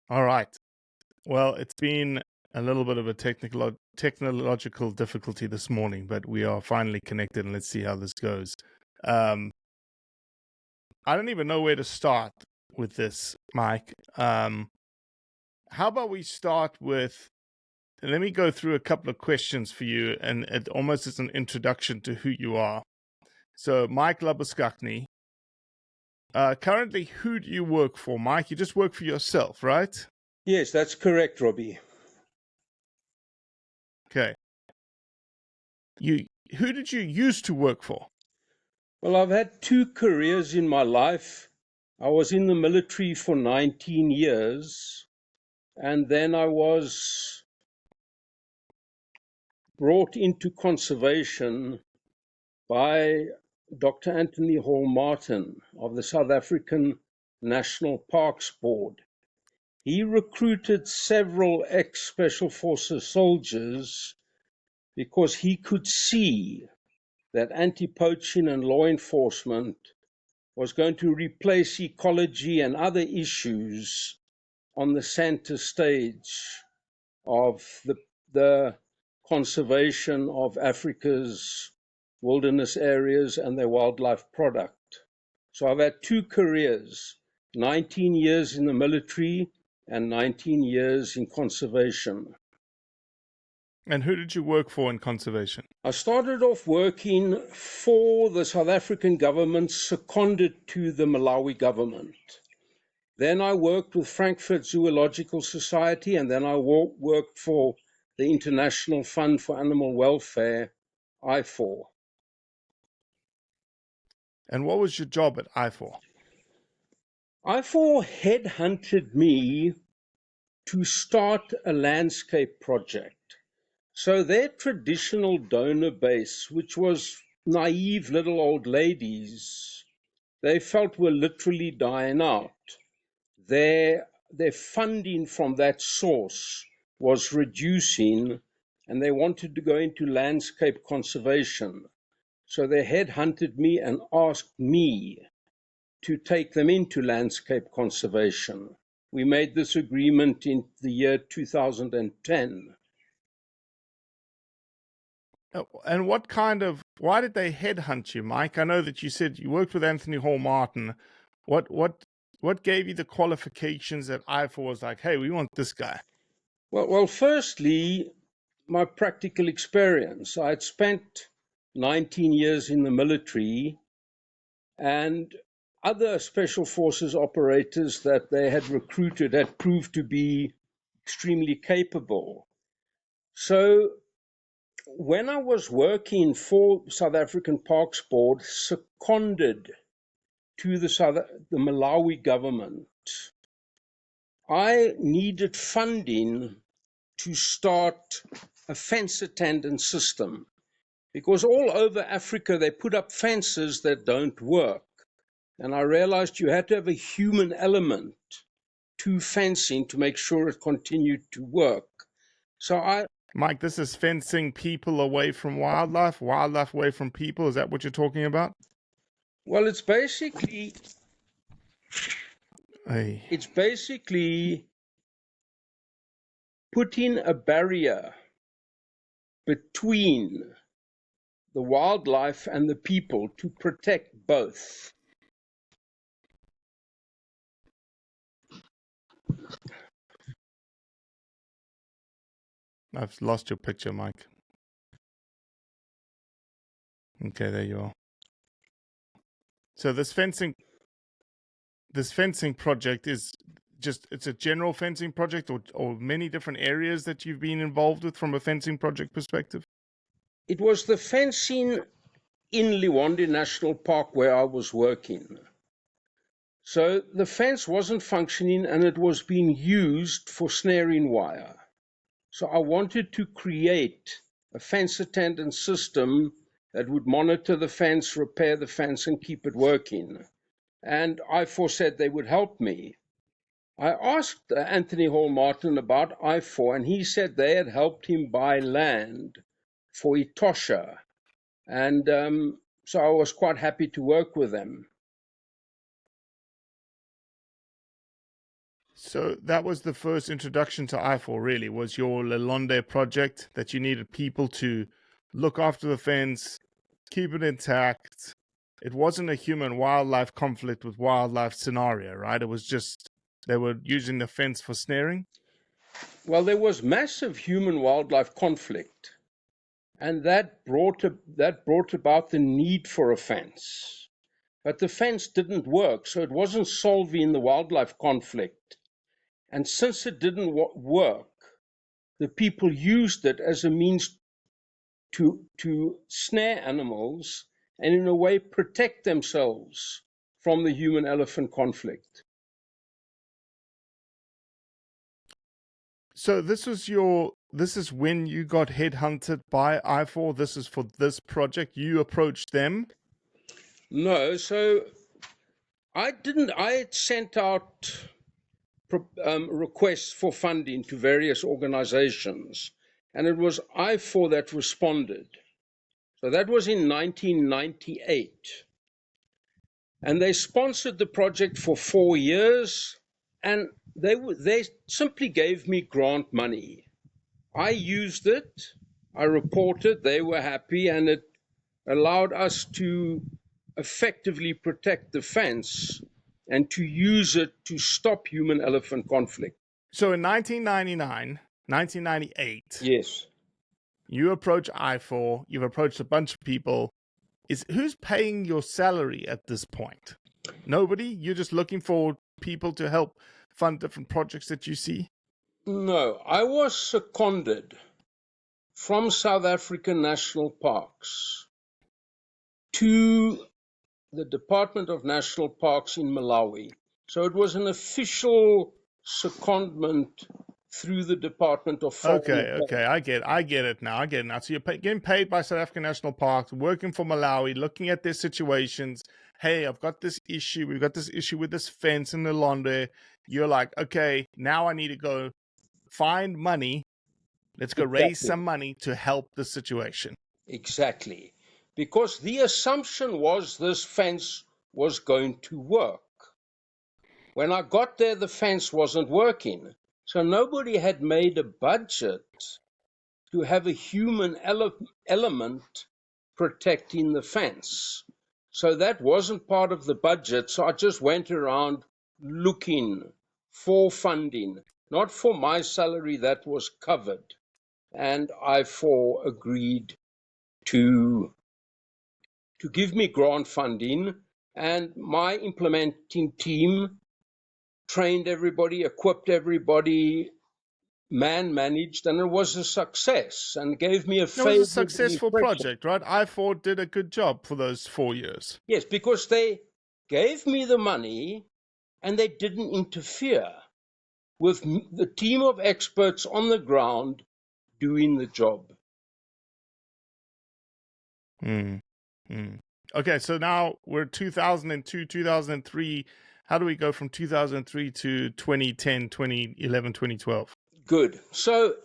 All right. Well, it's been a little bit of a technological difficulty this morning, but we are finally connected, and let's see how this goes. Um, I don't even know where to start with this, Mike. How about we start with, let me go through a couple of questions for you, and it almost is an introduction to who you are. So, Mike Labuschagne, currently, who do you work for, Mike? You just work for yourself, right? Yes, that's correct, Robbie. Okay. Who did you used to work for? Well, I've had two careers in my life. I was in the military for 19 years, and then I was brought into conservation by Dr. Anthony Hall Martin of the South African National Parks Board. He recruited several ex-Special Forces soldiers because he could see that anti-poaching and law enforcement was going to replace ecology and other issues on the center stage of the conservation of Africa's wilderness areas and their wildlife product. So I've had two careers, 19 years in the military and 19 years in conservation. And who did you work for in conservation? I started off working for the South African government, seconded to the Malawi government. Then I worked with Frankfurt Zoological Society, and then I worked for the International Fund for Animal Welfare, IFAW. And what was your job at IFAW? IFAW headhunted me to start a landscape project. So their traditional donor base, which was naive little old ladies, they felt were literally dying out. Their funding from that source was reducing, and they wanted to go into landscape conservation. So they headhunted me and asked me to take them into landscape conservation. We made this agreement in the year 2010. And why did they headhunt you, Mike? I know that you said you worked with Anthony Hall Martin. What gave you the qualifications that IFAW was like, hey, we want this guy? Well, firstly, my practical experience. I had spent 19 years in the military, and other special forces operators that they had recruited had proved to be extremely capable. So when I was working for South African Parks Board, seconded to the Malawi government, I needed funding to start a fence attendance system, because all over Africa they put up fences that don't work. And I realized you had to have a human element to fencing to make sure it continued to work. So Mike, this is fencing people away from wildlife away from people. Is that what you're talking about? Well, it's basically putting a barrier between the wildlife and the people to protect both. I've lost your picture, Mike. Okay, there you are. So this fencing project is it's a general fencing project, or many different areas that you've been involved with from a fencing project perspective? It was the fencing in Liwonde National Park where I was working. So the fence wasn't functioning and it was being used for snaring wire. So I wanted to create a fence attendance system that would monitor the fence, repair the fence, and keep it working. And IFAW said they would help me. I asked Anthony Hall Martin about IFAW, and he said they had helped him buy land for Etosha. And so I was quite happy to work with them. So that was the first introduction to IFAW, really, was your Lelonde project, that you needed people to look after the fence, keep it intact. It wasn't a human-wildlife conflict with wildlife scenario, right? It was just they were using the fence for snaring? Well, there was massive human-wildlife conflict, and that brought about the need for a fence. But the fence didn't work, so it wasn't solving the wildlife conflict. And since it didn't work, the people used it as a means to snare animals and in a way protect themselves from the human-elephant conflict. So this is when you got headhunted by IFAW. This is for this project. You approached them. No, so I had sent out requests for funding to various organizations, and it was IFAW that responded. So that was in 1998. And they sponsored the project for 4 years, and they simply gave me grant money. I used it, I reported, they were happy, and it allowed us to effectively protect the fence and to use it to stop human-elephant conflict. So in 1998, yes, you approach IFAW, you've approached a bunch of people. Who's paying your salary at this point? Nobody? You're just looking for people to help fund different projects that you see? No, I was seconded from South African National Parks to the Department of National Parks in Malawi. So it was an official secondment through the Department of Foreign Affairs. Okay, I get it now. So you're getting paid by South African National Parks, working for Malawi, looking at their situations. Hey, I've got this issue. We've got this issue with this fence in the Londe. You're like, okay, now I need to go find money. Let's go raise some money to help the situation. Exactly. Because the assumption was this fence was going to work. When I got there, the fence wasn't working. So nobody had made a budget to have a human element protecting the fence. So that wasn't part of the budget. So I just went around looking for funding, not for my salary that was covered. And IFAW agreed to give me grant funding, and my implementing team trained everybody, equipped everybody, managed, and it was a success and gave me a favorable It was a successful project, right? IFAW did a good job for those 4 years. Yes, because they gave me the money and they didn't interfere with the team of experts on the ground doing the job. Okay, so now we're 2002, 2003. How do we go from 2003 to 2010, 2011, 2012? Good. So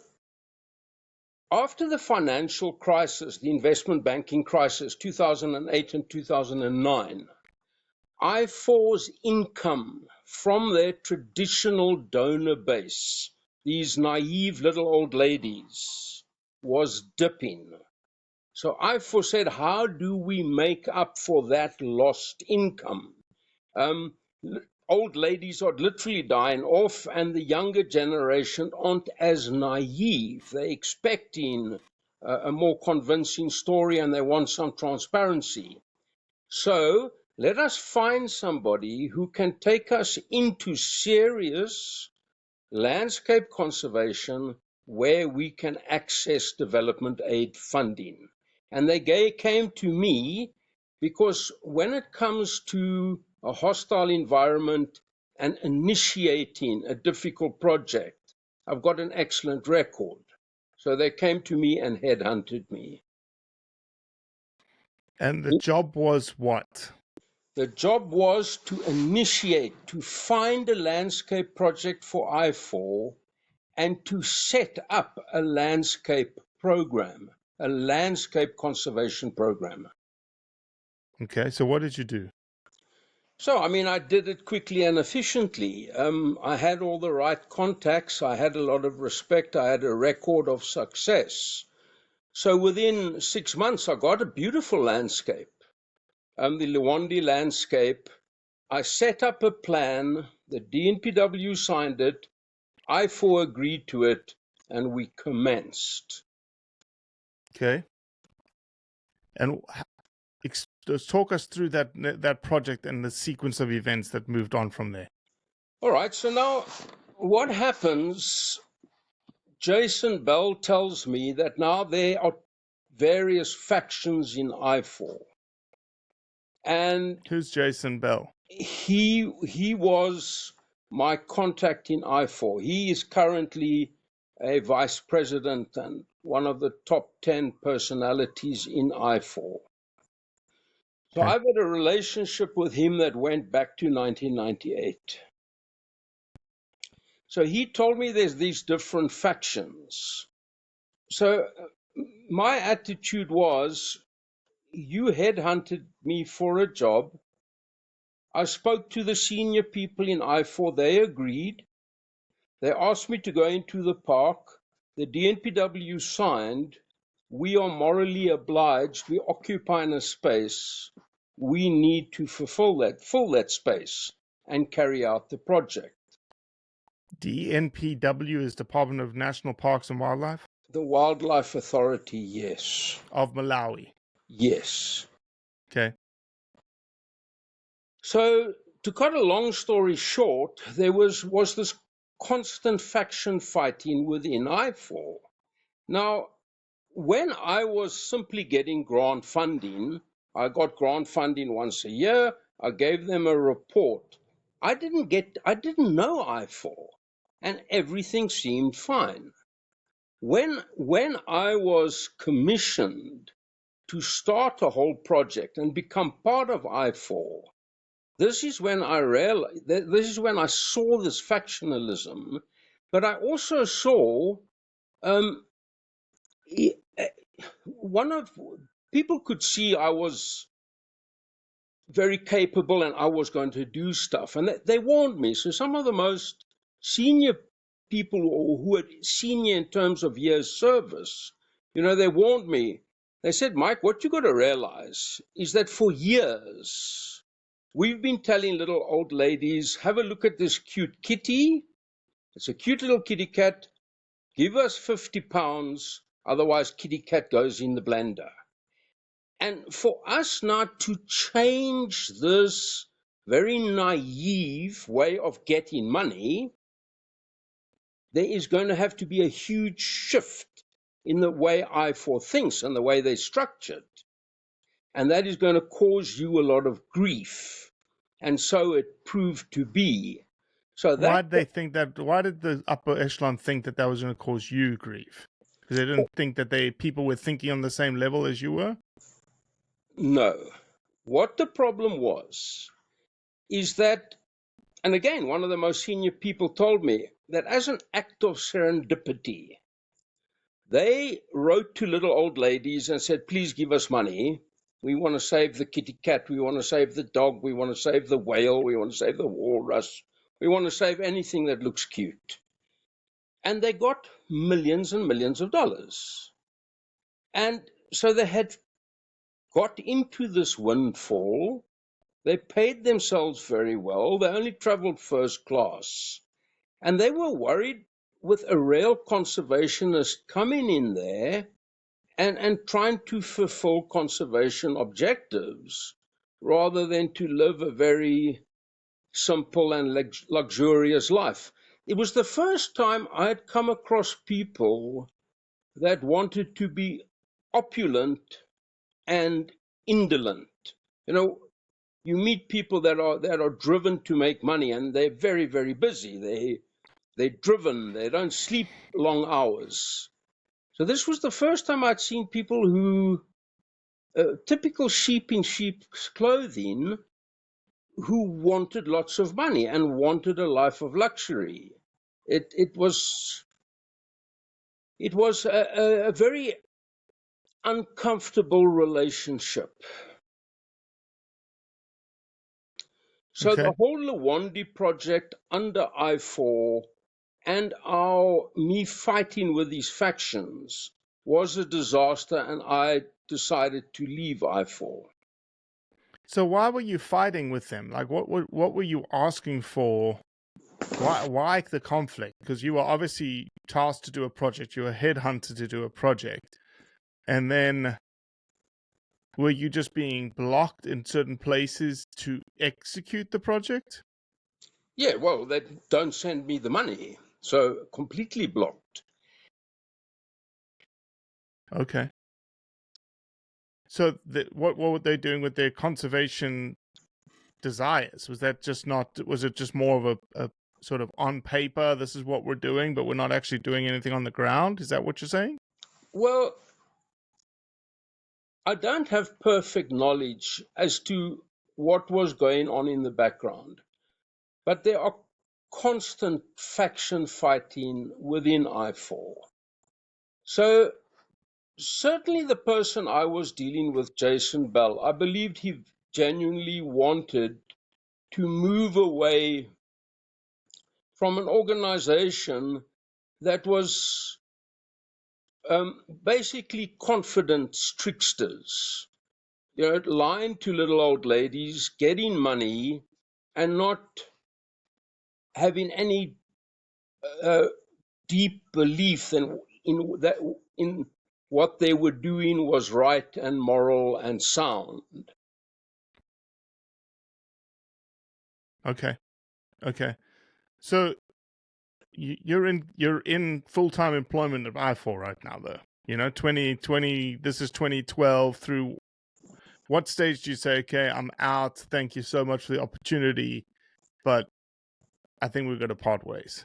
after the financial crisis, the investment banking crisis, 2008 and 2009, IFAW's income from their traditional donor base, these naive little old ladies, was dipping. So IFAW said, how do we make up for that lost income? Old ladies are literally dying off, and the younger generation aren't as naive. They're expecting a more convincing story, and they want some transparency. So let us find somebody who can take us into serious landscape conservation where we can access development aid funding. And they came to me because when it comes to a hostile environment and initiating a difficult project, I've got an excellent record. So they came to me and headhunted me. And the job was what? The job was to initiate, to find a landscape project for IFAW and to set up a landscape program, a landscape conservation program. Okay, so what did you do? So, I mean, I did it quickly and efficiently. I had all the right contacts. I had a lot of respect. I had a record of success. So within 6 months, I got a beautiful landscape, the Luwandi landscape. I set up a plan. The DNPW signed it. IFAW agreed to it, and we commenced. Okay. And just talk us through that project and the sequence of events that moved on from there. All right, so now what happens, Jason Bell tells me that now there are various factions in IFAW. And Who's Jason Bell? he was my contact in IFAW. He is currently a vice president and one of the top 10 personalities in IFAW. So Okay. I've had a relationship with him that went back to 1998. So he told me there's these different factions. So my attitude was, you headhunted me for a job. I spoke to the senior people in IFAW. They agreed. They asked me to go into the park. The DNPW signed. We are morally obliged. We occupy in a space. We need to fill that space and carry out the project. DNPW is Department of National Parks and Wildlife? The Wildlife Authority, yes. Of Malawi. Yes. Okay. So to cut a long story short, there was this constant faction fighting within IFAW. Now, when I was simply getting grant funding, I got grant funding once a year. I gave them a report. I didn't know IFAW, and everything seemed fine. When I was commissioned to start a whole project and become part of IFAW, this is when I realized, this is when I saw this factionalism, but I also saw people could see I was very capable and I was going to do stuff, and they warned me. So some of the most senior people, or who are senior in terms of years service, they warned me. They said, Mike, what you got to realize is that for years we've been telling little old ladies, have a look at this cute kitty. It's a cute little kitty cat. Give us 50 pounds, otherwise kitty cat goes in the blender. And for us now to change this very naive way of getting money, there is going to have to be a huge shift in the way IFAW thinks and the way they're structured. And that is going to cause you a lot of grief. And so it proved to be. So that, why did the upper echelon think that was going to cause you grief? Because they didn't think that people were thinking on the same level as you were? No. What the problem was is that, and again, one of the most senior people told me that as an act of serendipity, they wrote to little old ladies and said, please give us money. We want to save the kitty cat. We want to save the dog. We want to save the whale. We want to save the walrus. We want to save anything that looks cute. And they got millions and millions of dollars. And so they had got into this windfall. They paid themselves very well. They only traveled first class. And they were worried with a real conservationist coming in there and trying to fulfill conservation objectives rather than to live a very simple and luxurious life. It was the first time I had come across people that wanted to be opulent and indolent. You meet people that are driven to make money, and they're very, very busy. They're driven. They don't sleep long hours. So this was the first time I'd seen people who, typical sheep in sheep's clothing, who wanted lots of money and wanted a life of luxury. It was a very uncomfortable relationship. So Okay. the whole Lawandi project under IFAW and me fighting with these factions was a disaster, and I decided to leave IFAW. So why were you fighting with them? Like, what were you asking for? Why the conflict? Because you were obviously tasked to do a project. You were headhunted to do a project, and then were you just being blocked in certain places to execute the project? Yeah, well, they don't send me the money, so completely blocked. Okay. So what were they doing with their conservation desires? Was that just not? Was it just more of a sort of on paper? This is what we're doing, but we're not actually doing anything on the ground. Is that what you're saying? Well, I don't have perfect knowledge as to what was going on in the background, but there are constant faction fighting within IFAW. So certainly the person I was dealing with, Jason Bell, I believed he genuinely wanted to move away from an organization that was basically confident tricksters, lying to little old ladies, getting money, and not having any deep belief in what they were doing was right and moral and sound. Okay. So you're in full-time employment at IFAW right now, though. 2020. This is 2012 through. What stage do you say, okay, I'm out. Thank you so much for the opportunity, but I think we've got to part ways?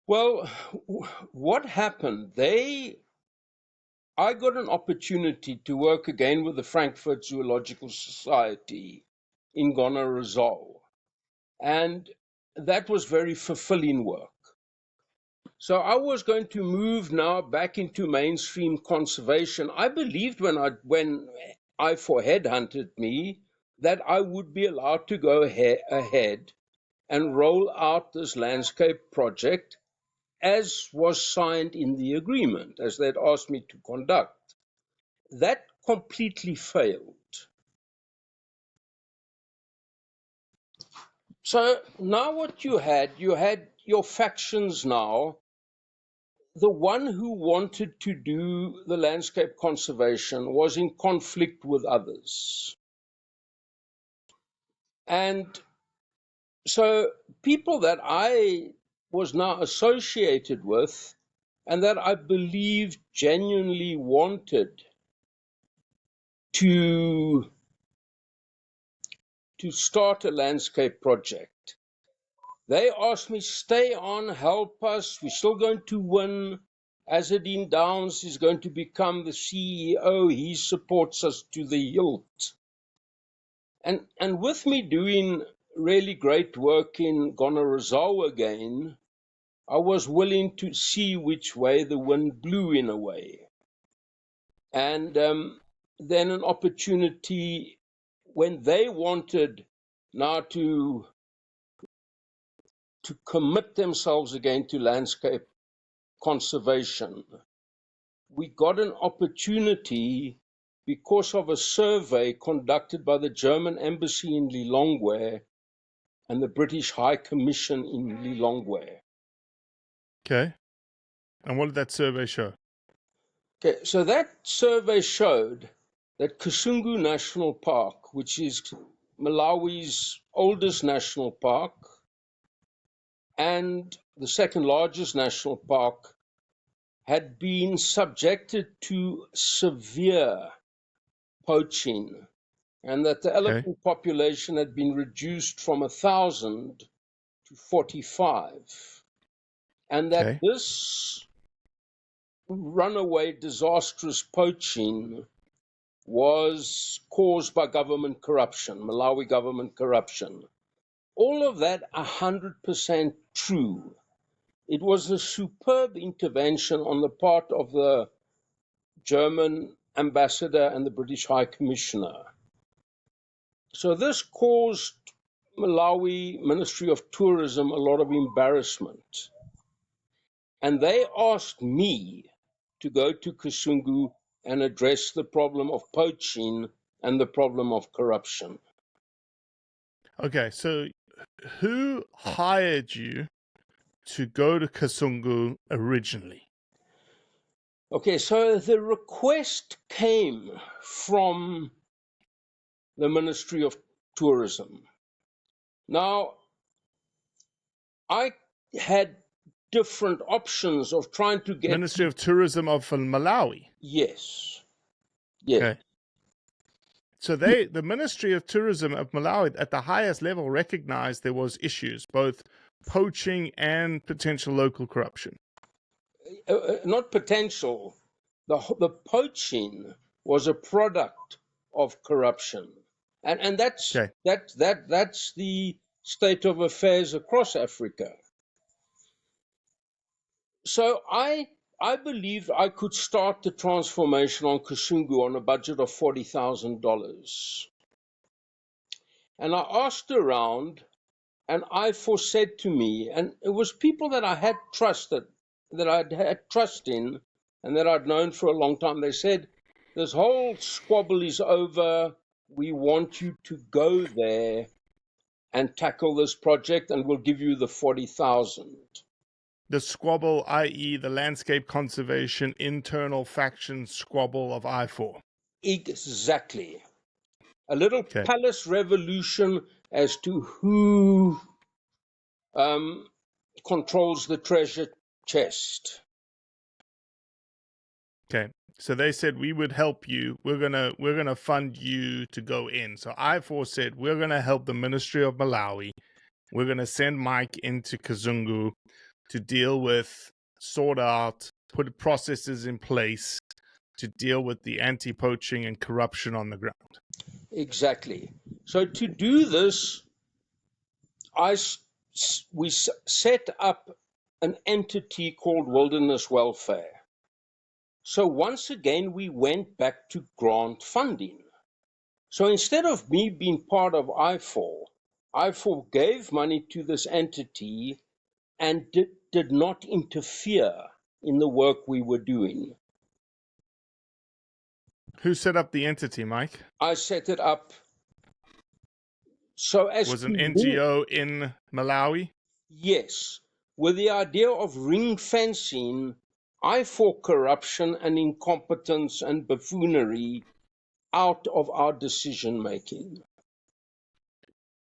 Well, what happened? I got an opportunity to work again with the Frankfurt Zoological Society in Gonarezhou, and that was very fulfilling work. So I was going to move now back into mainstream conservation. I believed when IFAW headhunted me that I would be allowed to go ahead and roll out this landscape project as was signed in the agreement, as they'd asked me to conduct. That completely failed. So now what you had your factions now. The one who wanted to do the landscape conservation was in conflict with others. And so people that I was now associated with and that I believed genuinely wanted to start a landscape project, they asked me, stay on, help us, we're still going to win. Azadine Downs is going to become the CEO. He supports us to the hilt. And with me doing really great work in Gonarezhou again, I was willing to see which way the wind blew in a way. And then an opportunity when they wanted now to commit themselves again to landscape conservation. We got an opportunity because of a survey conducted by the German embassy in Lilongwe and the British High Commission in Lilongwe. Okay. And what did that survey show? Okay, so that survey showed that Kasungu National Park, which is Malawi's oldest national park and the second largest national park, had been subjected to severe poaching, and that the elephant population had been reduced from 1,000 to 45, and that this runaway disastrous poaching was caused by government corruption, Malawi government corruption. All of that 100% true. It was a superb intervention on the part of the German ambassador and the British High Commissioner So this caused Malawi Ministry of Tourism a lot of embarrassment. And they asked me to go to Kasungu and address the problem of poaching and the problem of corruption. Okay, so who hired you to go to Kasungu originally? Okay, so the request came from the Ministry of Tourism. Now, I had different options of trying to get... Ministry of Tourism of Malawi? Yes. Yes. Okay. So the Ministry of Tourism of Malawi at the highest level recognized there was issues, both poaching and potential local corruption. Not potential. The poaching was a product of corruption. And that's Okay. that's the state of affairs across Africa. So I believed I could start the transformation on Kasungu on a budget of $40,000. And I asked around, and IFAW said to me, and it was people that I had trusted, that I'd had trust in, and that I'd known for a long time. They said, this whole squabble is over. We want you to go there and tackle this project, and we'll give you the 40,000. The squabble, i.e. the landscape conservation internal faction squabble of IFAW. Exactly. A little palace revolution as to who controls the treasure chest. Okay. So they said we would help you. We're gonna fund you to go in. So IFAW said we're gonna help the Ministry of Malawi. We're gonna send Mike into Kasungu to deal with, sort out, put processes in place to deal with the anti-poaching and corruption on the ground. Exactly. So to do this, we set up an entity called Wilderness Welfare. So once again, we went back to grant funding. So instead of me being part of IFAW gave money to this entity and did not interfere in the work we were doing. Who set up the entity, Mike? I set it up. So as was an NGO in Malawi? Yes, with the idea of ring fencing IFAW corruption and incompetence and buffoonery out of our decision making.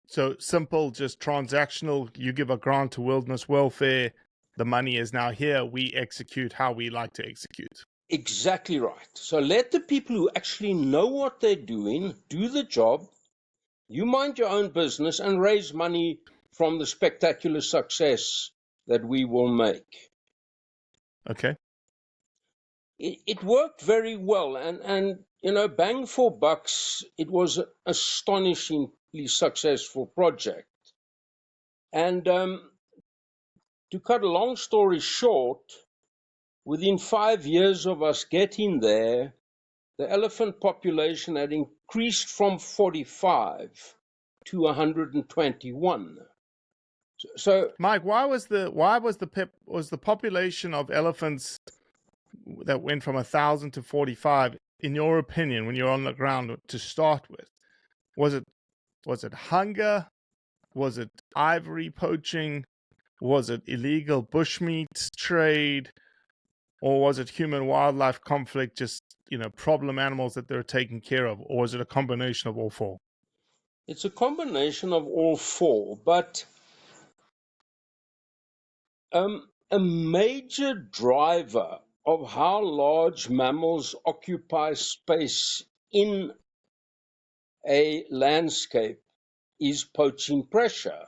So simple, just transactional. You give a grant to Wilderness Welfare, the money is now here, we execute how we like to execute. Exactly right. So let the people who actually know what they're doing do the job. You mind your own business and raise money from the spectacular success that we will make. Okay. It worked very well, and you know, bang for bucks, it was an astonishingly successful project. And to cut a long story short, within 5 years of us getting there, the elephant population had increased from 45 to 121. So, Mike, why was the population of elephants that went from 1,000 to 45, in your opinion, when you're on the ground to start with? Was it hunger? Was it ivory poaching? Was it illegal bushmeat trade? Or was it human wildlife conflict, just, problem animals that they're taking care of? Or is it a combination of all four? It's a combination of all four, but a major driver of how large mammals occupy space in a landscape is poaching pressure.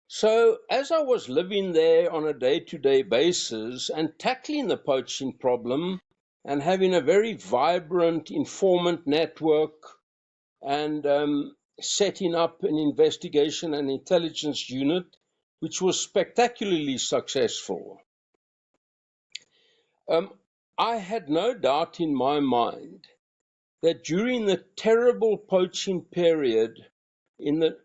So as I was living there on a day-to-day basis and tackling the poaching problem and having a very vibrant informant network and setting up an investigation and intelligence unit, which was spectacularly successful, I had no doubt in my mind that during the terrible poaching period in the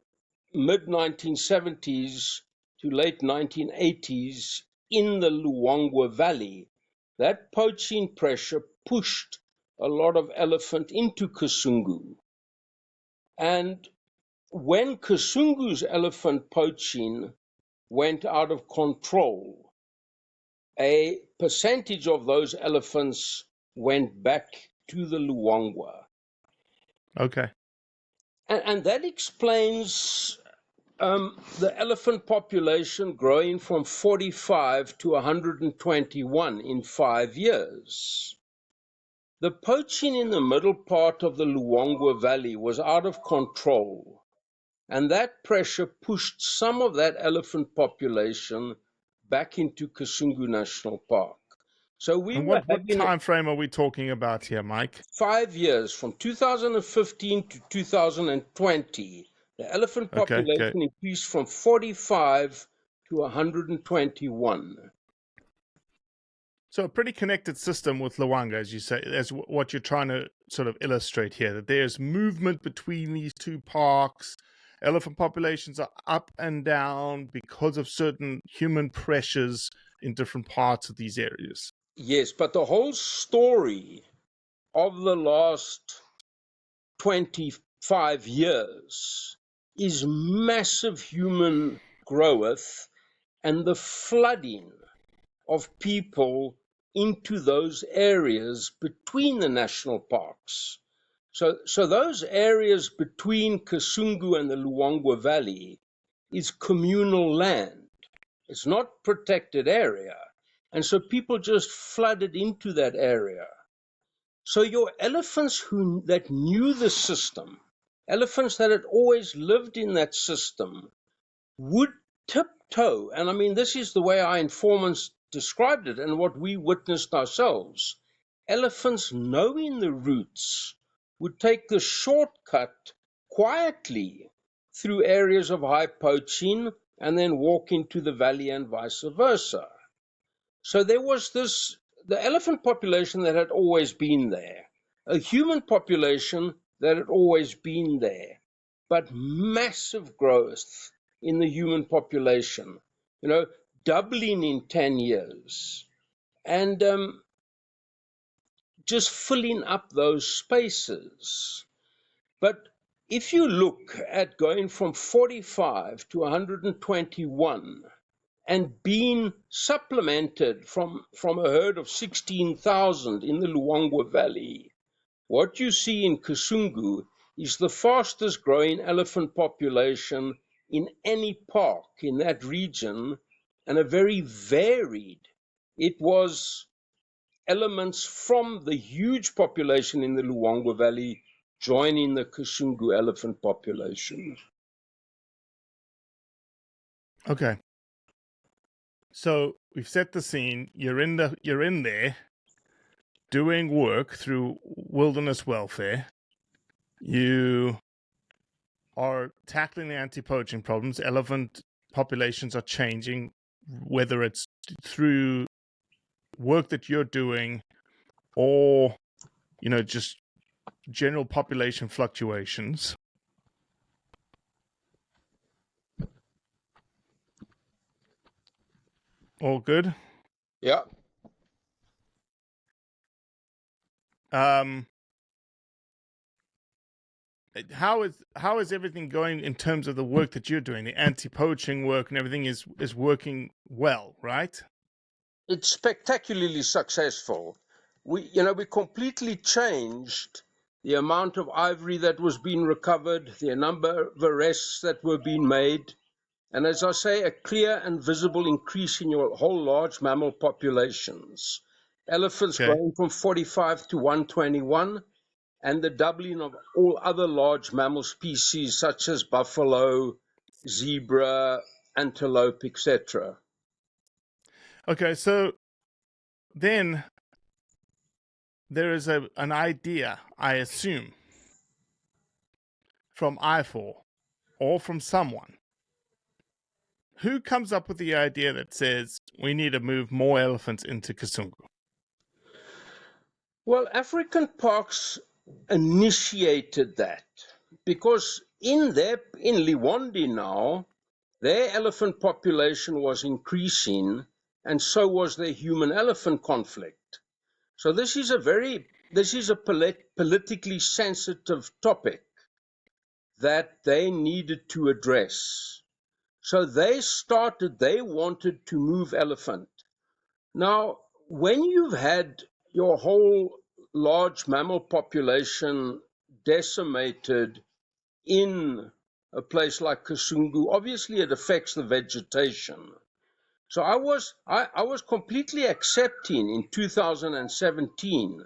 mid-1970s to late 1980s in the Luangwa Valley, that poaching pressure pushed a lot of elephant into Kasungu. And when Kasungu's elephant poaching went out of control, a percentage of those elephants went back to the Luangwa. Okay. And that explains the elephant population growing from 45 to 121 in 5 years. The poaching in the middle part of the Luangwa Valley was out of control, and that pressure pushed some of that elephant population back into Kasungu National Park. So we And were what having time frame are we talking about here, Mike? 5 years, from 2015 to 2020. The elephant Okay. population increased from 45 to 121. So a pretty connected system with Luangwa, as you say, as what you're trying to sort of illustrate here, that there's movement between these two parks. Elephant populations are up and down because of certain human pressures in different parts of these areas. Yes, but the whole story of the last 25 years is massive human growth and the flooding of people into those areas between the national parks. So those areas between Kasungu and the Luangwa Valley is communal land. It's not protected area. And so people just flooded into that area. So your elephants that knew the system, elephants that had always lived in that system, would tiptoe. And I mean, this is the way our informants described it and what we witnessed ourselves. Elephants, knowing the routes, would take the shortcut quietly through areas of high poaching and then walk into the valley and vice versa. So there was the elephant population that had always been there, a human population that had always been there, but massive growth in the human population, doubling in 10 years, and just filling up those spaces. But if you look at going from 45 to 121, and being supplemented from a herd of 16,000 in the Luangwa Valley, what you see in Kasungu is the fastest growing elephant population in any park in that region, and a very varied. It was elements from the huge population in the Luangwa Valley joining the Kasungu elephant population. Okay. So we've set the scene. You're in there doing work through wilderness welfare. You are tackling the anti-poaching problems. Elephant populations are changing, whether it's through work that you're doing or, just general population fluctuations. All good? Yeah. How is everything going in terms of the work that you're doing? The anti-poaching work and everything is working well, right? It's spectacularly successful. We completely changed the amount of ivory that was being recovered, the number of arrests that were being made, and as I say, a clear and visible increase in your whole large mammal populations. Elephants growing from 45 to 121, and the doubling of all other large mammal species such as buffalo, zebra, antelope, etc. Okay, so then there is an idea, I assume, from IFAW or from someone. Who comes up with the idea that says we need to move more elephants into Kasungu? Well, African parks initiated that, because in Liwonde now, their elephant population was increasing, and so was their human-elephant conflict. So this is a politically sensitive topic that they needed to address. So they wanted to move elephant. Now, when you've had your whole large mammal population decimated in a place like Kasungu, obviously it affects the vegetation. So I was completely accepting in 2017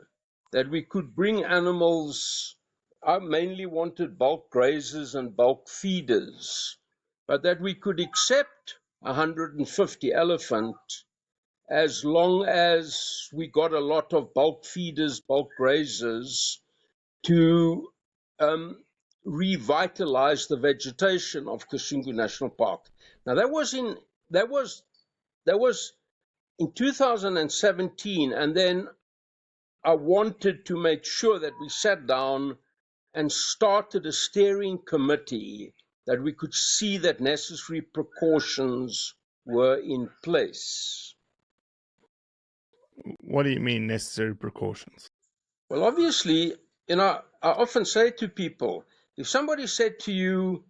that we could bring animals. I mainly wanted bulk grazers and bulk feeders, but that we could accept 150 elephant as long as we got a lot of bulk feeders, bulk grazers to revitalize the vegetation of Kasungu National Park. Now that was in 2017, and then I wanted to make sure that we sat down and started a steering committee, that we could see that necessary precautions were in place. What do you mean necessary precautions? Well, obviously, I often say to people, if somebody said to you,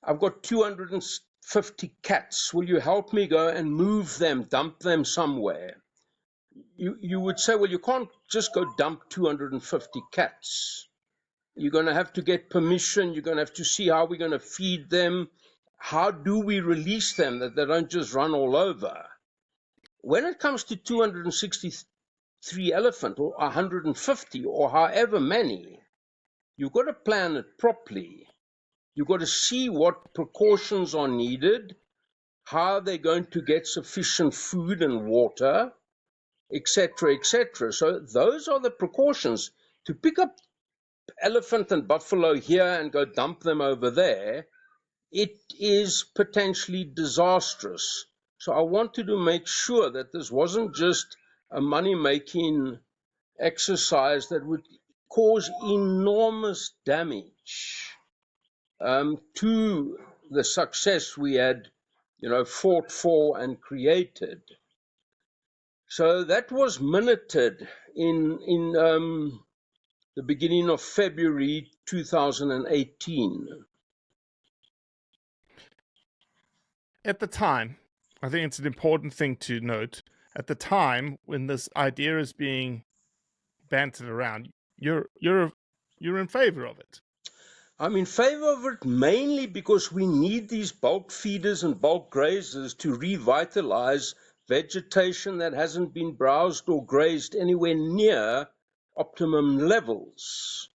I've got 250 cats, will you help me go and move them, dump them somewhere? You would say, well, you can't just go dump 250 cats. You're going to have to get permission. You're going to have to see how we're going to feed them. How do we release them that they don't just run all over? When it comes to 263 elephant or 150 or however many, you've got to plan it properly. You've got to see what precautions are needed, how they're going to get sufficient food and water, etc., etc. So those are the precautions. To pick up elephant and buffalo here and go dump them over there, it is potentially disastrous. So I wanted to make sure that this wasn't just a money-making exercise that would cause enormous damage to the success we had, fought for and created. So that was minuted in the beginning of February 2018. At the time, I think it's an important thing to note. At the time, when this idea is being bantered around, you're in favor of it. I'm in favor of it mainly because we need these bulk feeders and bulk grazers to revitalize vegetation that hasn't been browsed or grazed anywhere near optimum levels.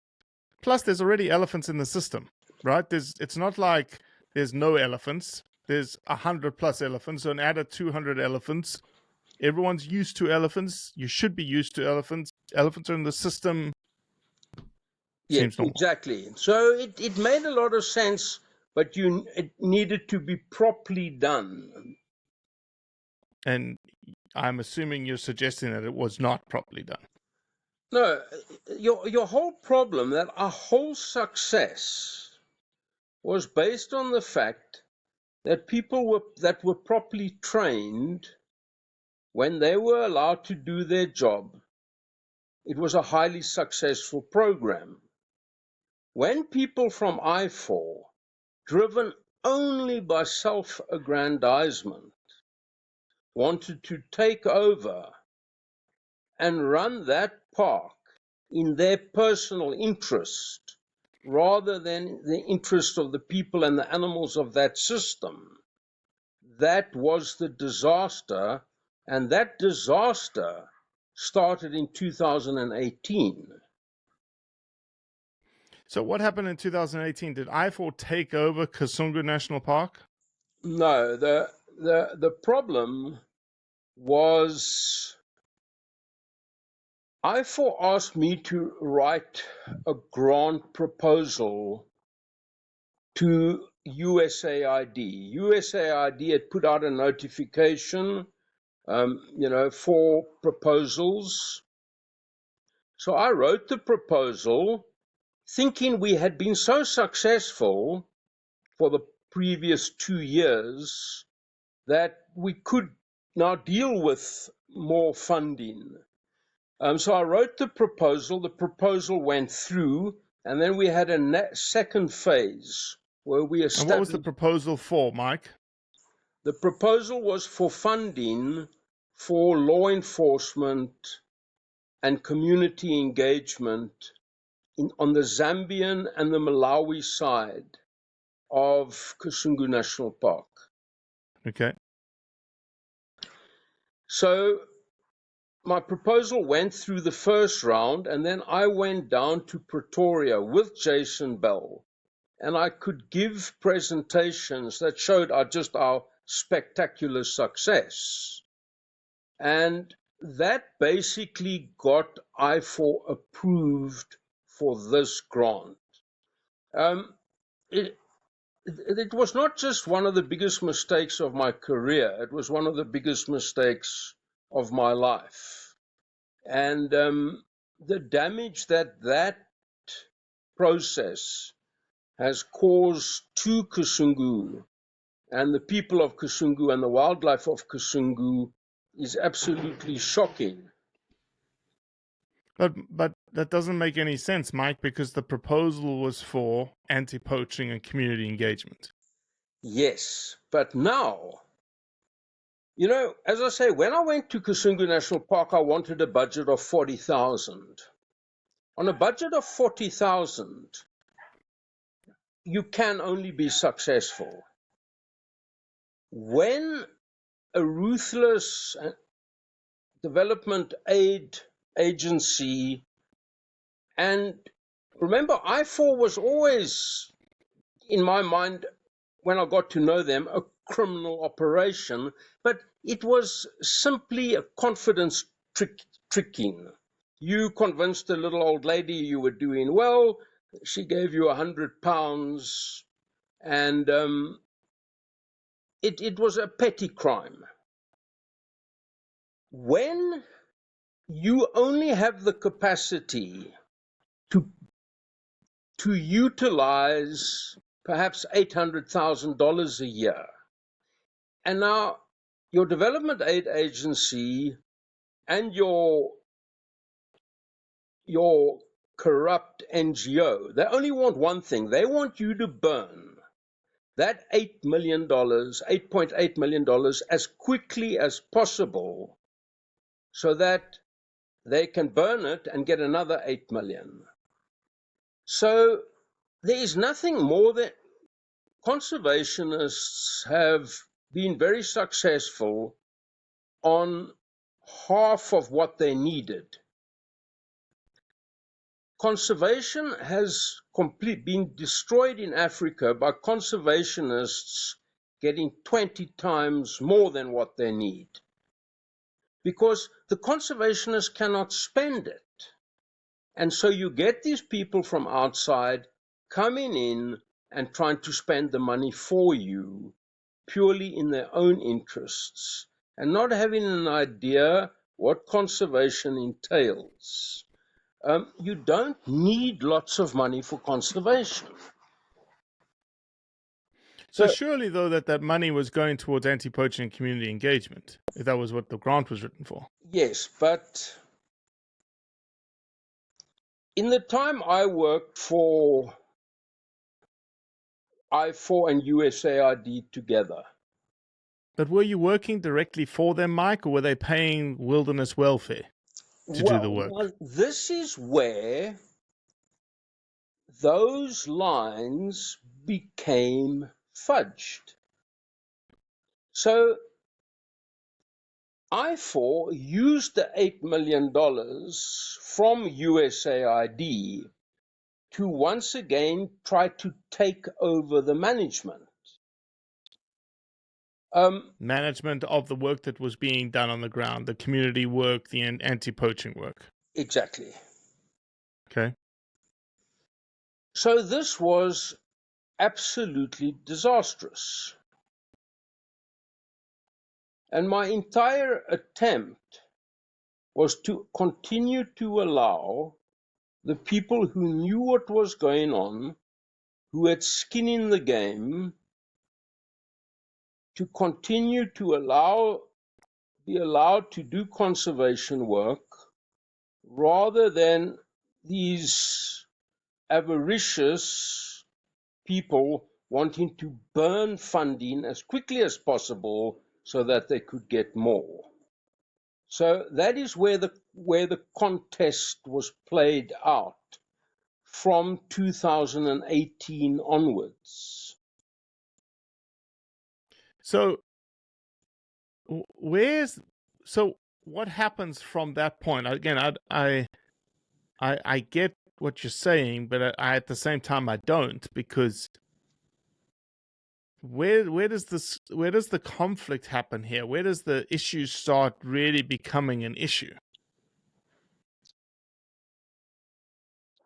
Plus, there's already elephants in the system, right? It's not like there's no elephants. There's 100+ elephants, so an added 200 elephants. Everyone's used to elephants. You should be used to elephants. Elephants are in the system. Yeah, exactly. So it made a lot of sense, but it needed to be properly done. And I'm assuming you're suggesting that it was not properly done. No, your whole problem, that our whole success was based on the fact that people that were properly trained, when they were allowed to do their job, it was a highly successful program. When people from IFAW, driven only by self-aggrandizement, wanted to take over and run that park in their personal interest, rather than the interest of the people and the animals of that system, that was the disaster, and that disaster started in 2018. So what happened in 2018? Did IFAW take over Kasungu National Park? No, the problem was IFAW asked me to write a grant proposal to USAID. USAID had put out a notification, for proposals. So I wrote the proposal, thinking we had been so successful for the previous 2 years that we could now deal with more funding. So I wrote the proposal went through, and then we had a second phase where we established... And what was the proposal for, Mike? The proposal was for funding for law enforcement and community engagement on the Zambian and the Malawi side of Kasungu National Park. Okay. So my proposal went through the first round, and then I went down to Pretoria with Jason Bell, and I could give presentations that showed just our spectacular success. And that basically got IFAW approved for this grant. It was not just one of the biggest mistakes of my career, it was one of the biggest mistakes of my life. And the damage that process has caused to Kasungu and the people of Kasungu and the wildlife of Kasungu is absolutely shocking. But that doesn't make any sense, Mike, because the proposal was for anti-poaching and community engagement. Yes, but now, as I say, when I went to Kasungu National Park, I wanted a budget of 40,000. On a budget of 40,000, you can only be successful. When a ruthless development aid agency, and remember, IFAW was always, in my mind, when I got to know them, a criminal operation, but it was simply a confidence tricking. You convinced a little old lady you were doing well, she gave you £100, and it was a petty crime. When you only have the capacity to utilize perhaps $800,000 a year, and now your development aid agency and your corrupt NGO, they only want one thing. They want you to burn that $8.8 million as quickly as possible so that they can burn it and get another 8 million. So there is nothing more that conservationists have been very successful on half of what they needed. Conservation has been destroyed in Africa by conservationists getting 20 times more than what they need, because the conservationists cannot spend it. And so you get these people from outside coming in and trying to spend the money for you purely in their own interests and not having an idea what conservation entails. You don't need lots of money for conservation. So surely, though, that money was going towards anti-poaching and community engagement, if that was what the grant was written for. Yes, but in the time I worked for IFAW and USAID together. But were you working directly for them, Mike, or were they paying wilderness welfare to do the work? Well, this is where those lines became fudged. So IFAW used the $8 million from USAID to once again try to take over the management. Management of the work that was being done on the ground, the community work, the anti-poaching work. Exactly. Okay. So this was absolutely disastrous. And my entire attempt was to continue to allow the people who knew what was going on, who had skin in the game, to continue to be allowed to do conservation work rather than these avaricious people wanting to burn funding as quickly as possible so that they could get more. So that is where the contest was played out from 2018 onwards. So what happens from that point? Again, I get what you're saying, but I at the same time I don't, because where does the conflict happen here? Where does the issue start really becoming an issue?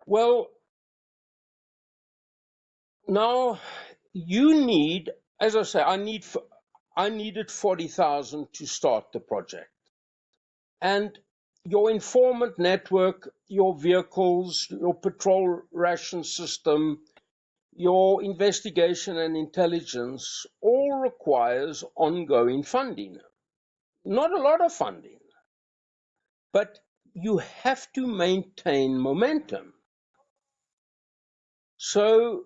Well, now you need, as I say, I needed 40,000 to start the project. And your informant network, your vehicles, your patrol ration system, your investigation and intelligence all requires ongoing funding. Not a lot of funding, but you have to maintain momentum. So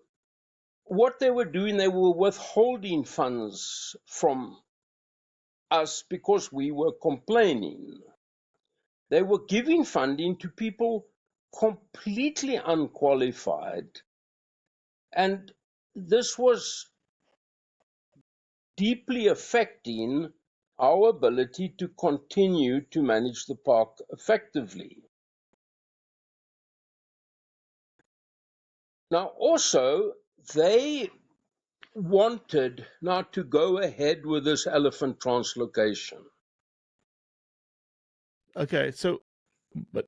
what they were doing, they were withholding funds from us because we were complaining. They were giving funding to people completely unqualified. And this was deeply affecting our ability to continue to manage the park effectively. Now, also, they wanted now to go ahead with this elephant translocation. Okay, so, but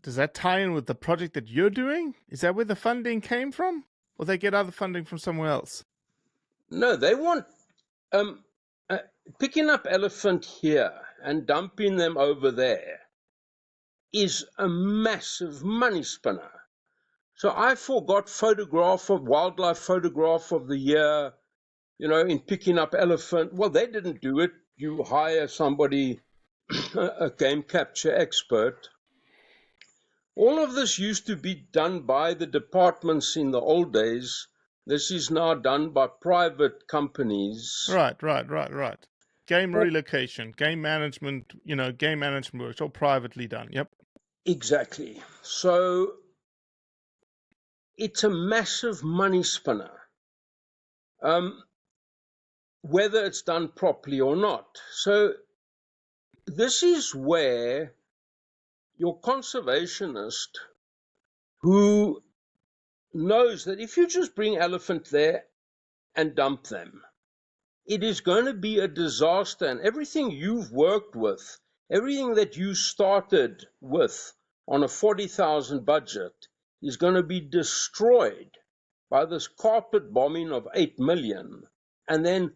does that tie in with the project that you're doing? Is that where the funding came from? Or they get other funding from somewhere else? No, they want picking up elephant here and dumping them over there is a massive money spinner. So I forgot wildlife photograph of the year, in picking up elephant. Well, they didn't do it. You hire somebody, a game capture expert. All of this used to be done by the departments in the old days. This is now done by private companies. Right. Game relocation, game management works all privately done. Yep. Exactly. So it's a massive money spinner, whether it's done properly or not. So this is where your conservationist, who knows that if you just bring elephant there and dump them, it is going to be a disaster, and everything you've worked with, everything that you started with on a 40,000 budget is going to be destroyed by this carpet bombing of 8 million, and then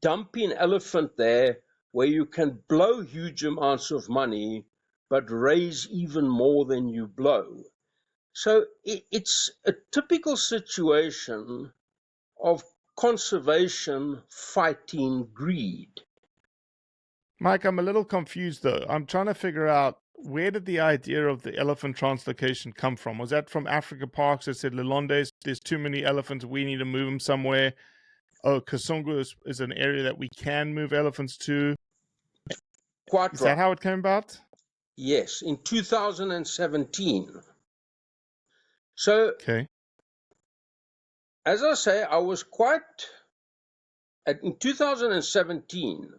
dumping elephant there where you can blow huge amounts of money but raise even more than you blow. So it's a typical situation of conservation fighting greed. Mike, I'm a little confused though. I'm trying to figure out, where did the idea of the elephant translocation come from? Was that from Africa Parks that said, Lelonde, there's too many elephants, we need to move them somewhere? Oh, Kasungu is an area that we can move elephants to. Quite Is right. that how it came about? Yes, in 2017. So, okay. As I say, in 2017,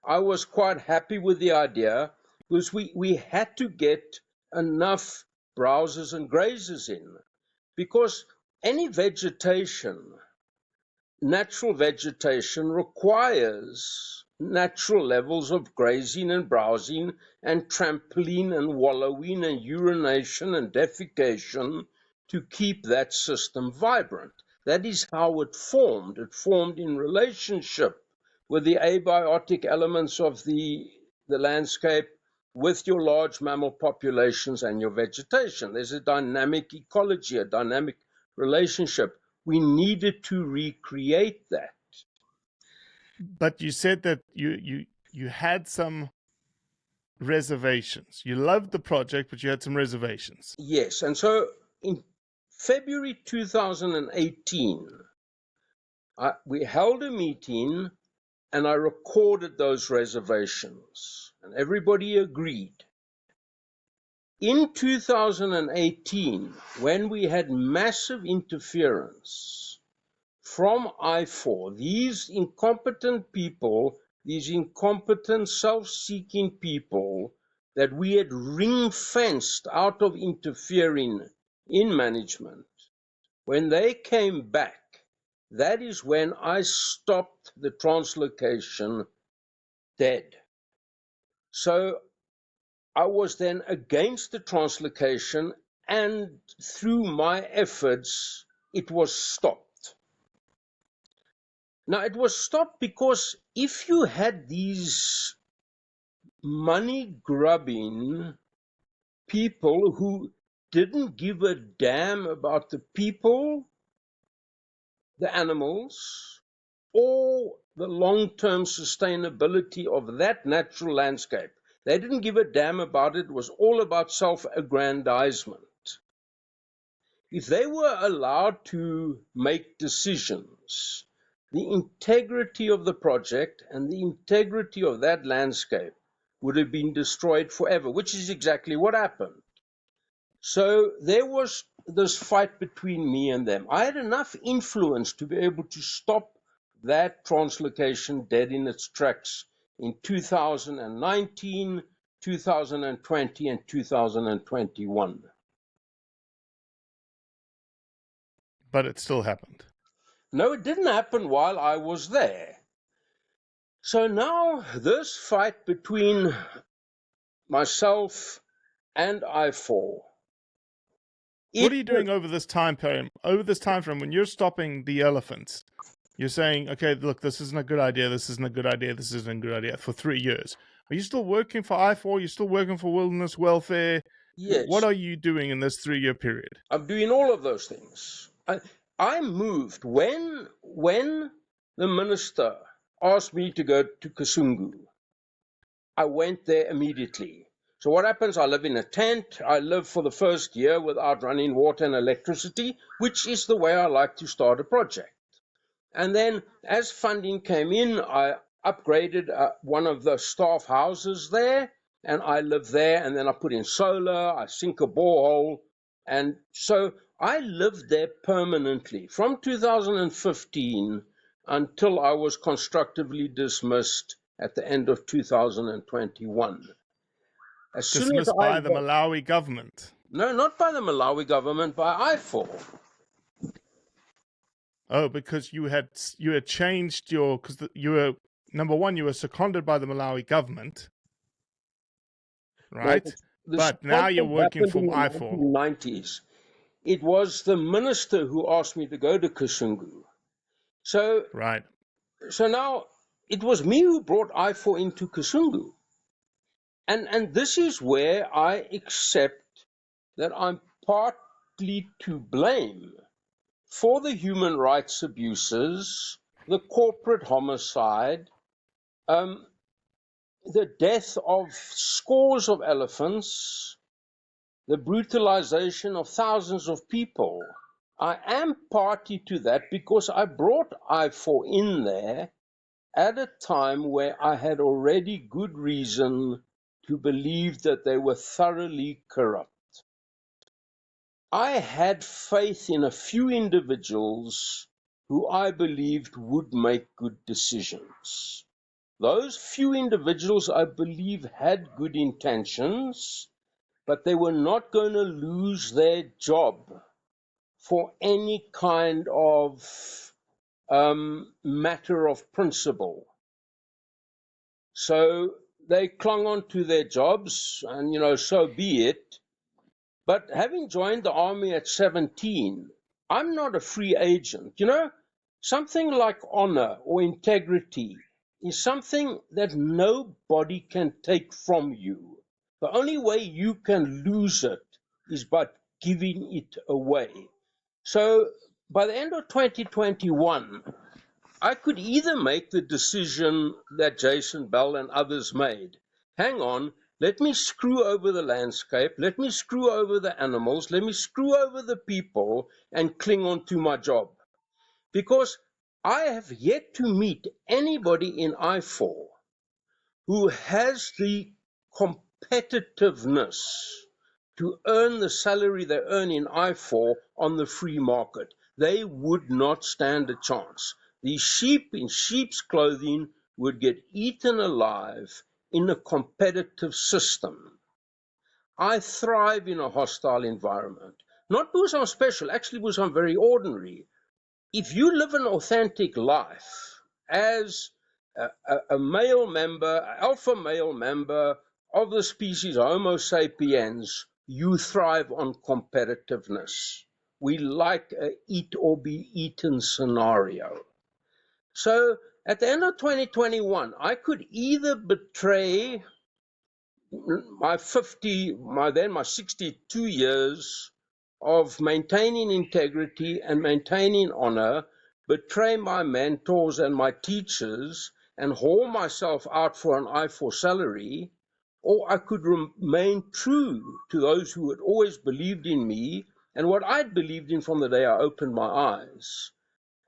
I was quite happy with the idea, because we had to get enough browsers and grazers in, because any natural vegetation requires natural levels of grazing and browsing and trampling and wallowing and urination and defecation to keep that system vibrant. That is how it formed. It formed in relationship with the abiotic elements of the landscape, with your large mammal populations and your vegetation. There's a dynamic ecology, a dynamic relationship. We needed to recreate that. But you said that you had some reservations. You loved the project, but you had some reservations. Yes, and so in February 2018, we held a meeting and I recorded those reservations, and everybody agreed. In 2018, when we had massive interference from IFAW, these incompetent people, these incompetent self-seeking people that we had ring-fenced out of interfering in management, when they came back, that is when I stopped the translocation dead. So I was then against the translocation, and through my efforts, it was stopped. Now, it was stopped because if you had these money-grubbing people who didn't give a damn about the people, the animals, or the long-term sustainability of that natural landscape, they didn't give a damn about it. It was all about self-aggrandizement. If they were allowed to make decisions, the integrity of the project and the integrity of that landscape would have been destroyed forever, which is exactly what happened. So there was this fight between me and them. I had enough influence to be able to stop that translocation dead in its tracks in 2019, 2020, and 2021. But it still happened. No, it didn't happen while I was there. So now this fight between myself and IFAW. What are you doing over this time frame? Over this time frame, when you're stopping the elephants, you're saying, okay, look, this isn't a good idea, this isn't a good idea, this isn't a good idea, for 3 years. Are you still working for IFAW? Are you still working for wilderness welfare? Yes. What are you doing in this 3-year period? I'm doing all of those things. I moved when the minister asked me to go to Kasungu. I went there immediately. So what happens? I live in a tent. I live for the first year without running water and electricity, which is the way I like to start a project. And then as funding came in, I upgraded one of the staff houses there, and I live there, and then I put in solar, I sink a borehole, and so I lived there permanently from 2015 until I was constructively dismissed at the end of 2021. Dismissed by the Malawi government? No, not by the Malawi government, by IFAW. Oh, because you had changed your, because you were, number one, you were seconded by the Malawi government, right? No, but now you're working for IFAW. In the 1990s. It was the minister who asked me to go to Kasungu. So, right. So now it was me who brought IFAW into Kasungu. And this is where I accept that I'm partly to blame for the human rights abuses, the corporate homicide, the death of scores of elephants, the brutalization of thousands of people. I am party to that because I brought IFAW in there at a time where I had already good reason to believe that they were thoroughly corrupt. I had faith in a few individuals who I believed would make good decisions. Those few individuals, I believe, had good intentions, but they were not going to lose their job for any kind of matter of principle. So they clung on to their jobs, and, so be it. But having joined the army at 17, I'm not a free agent. Something like honor or integrity is something that nobody can take from you. The only way you can lose it is by giving it away. So by the end of 2021, I could either make the decision that Jason Bell and others made. Hang on, let me screw over the landscape, let me screw over the animals, let me screw over the people and cling on to my job. Because I have yet to meet anybody in IFAW who has the competitiveness to earn the salary they earn in IFAW on the free market. They would not stand a chance. The sheep in sheep's clothing would get eaten alive in a competitive system. I thrive in a hostile environment, not because I'm special, actually because I'm very ordinary. If you live an authentic life as a male member, an alpha male member of the species Homo sapiens, you thrive on competitiveness. We like a eat or be eaten scenario. So at the end of 2021, I could either betray my 62 years of maintaining integrity and maintaining honor, betray my mentors and my teachers and haul myself out for an eye for salary, or I could remain true to those who had always believed in me and what I'd believed in from the day I opened my eyes,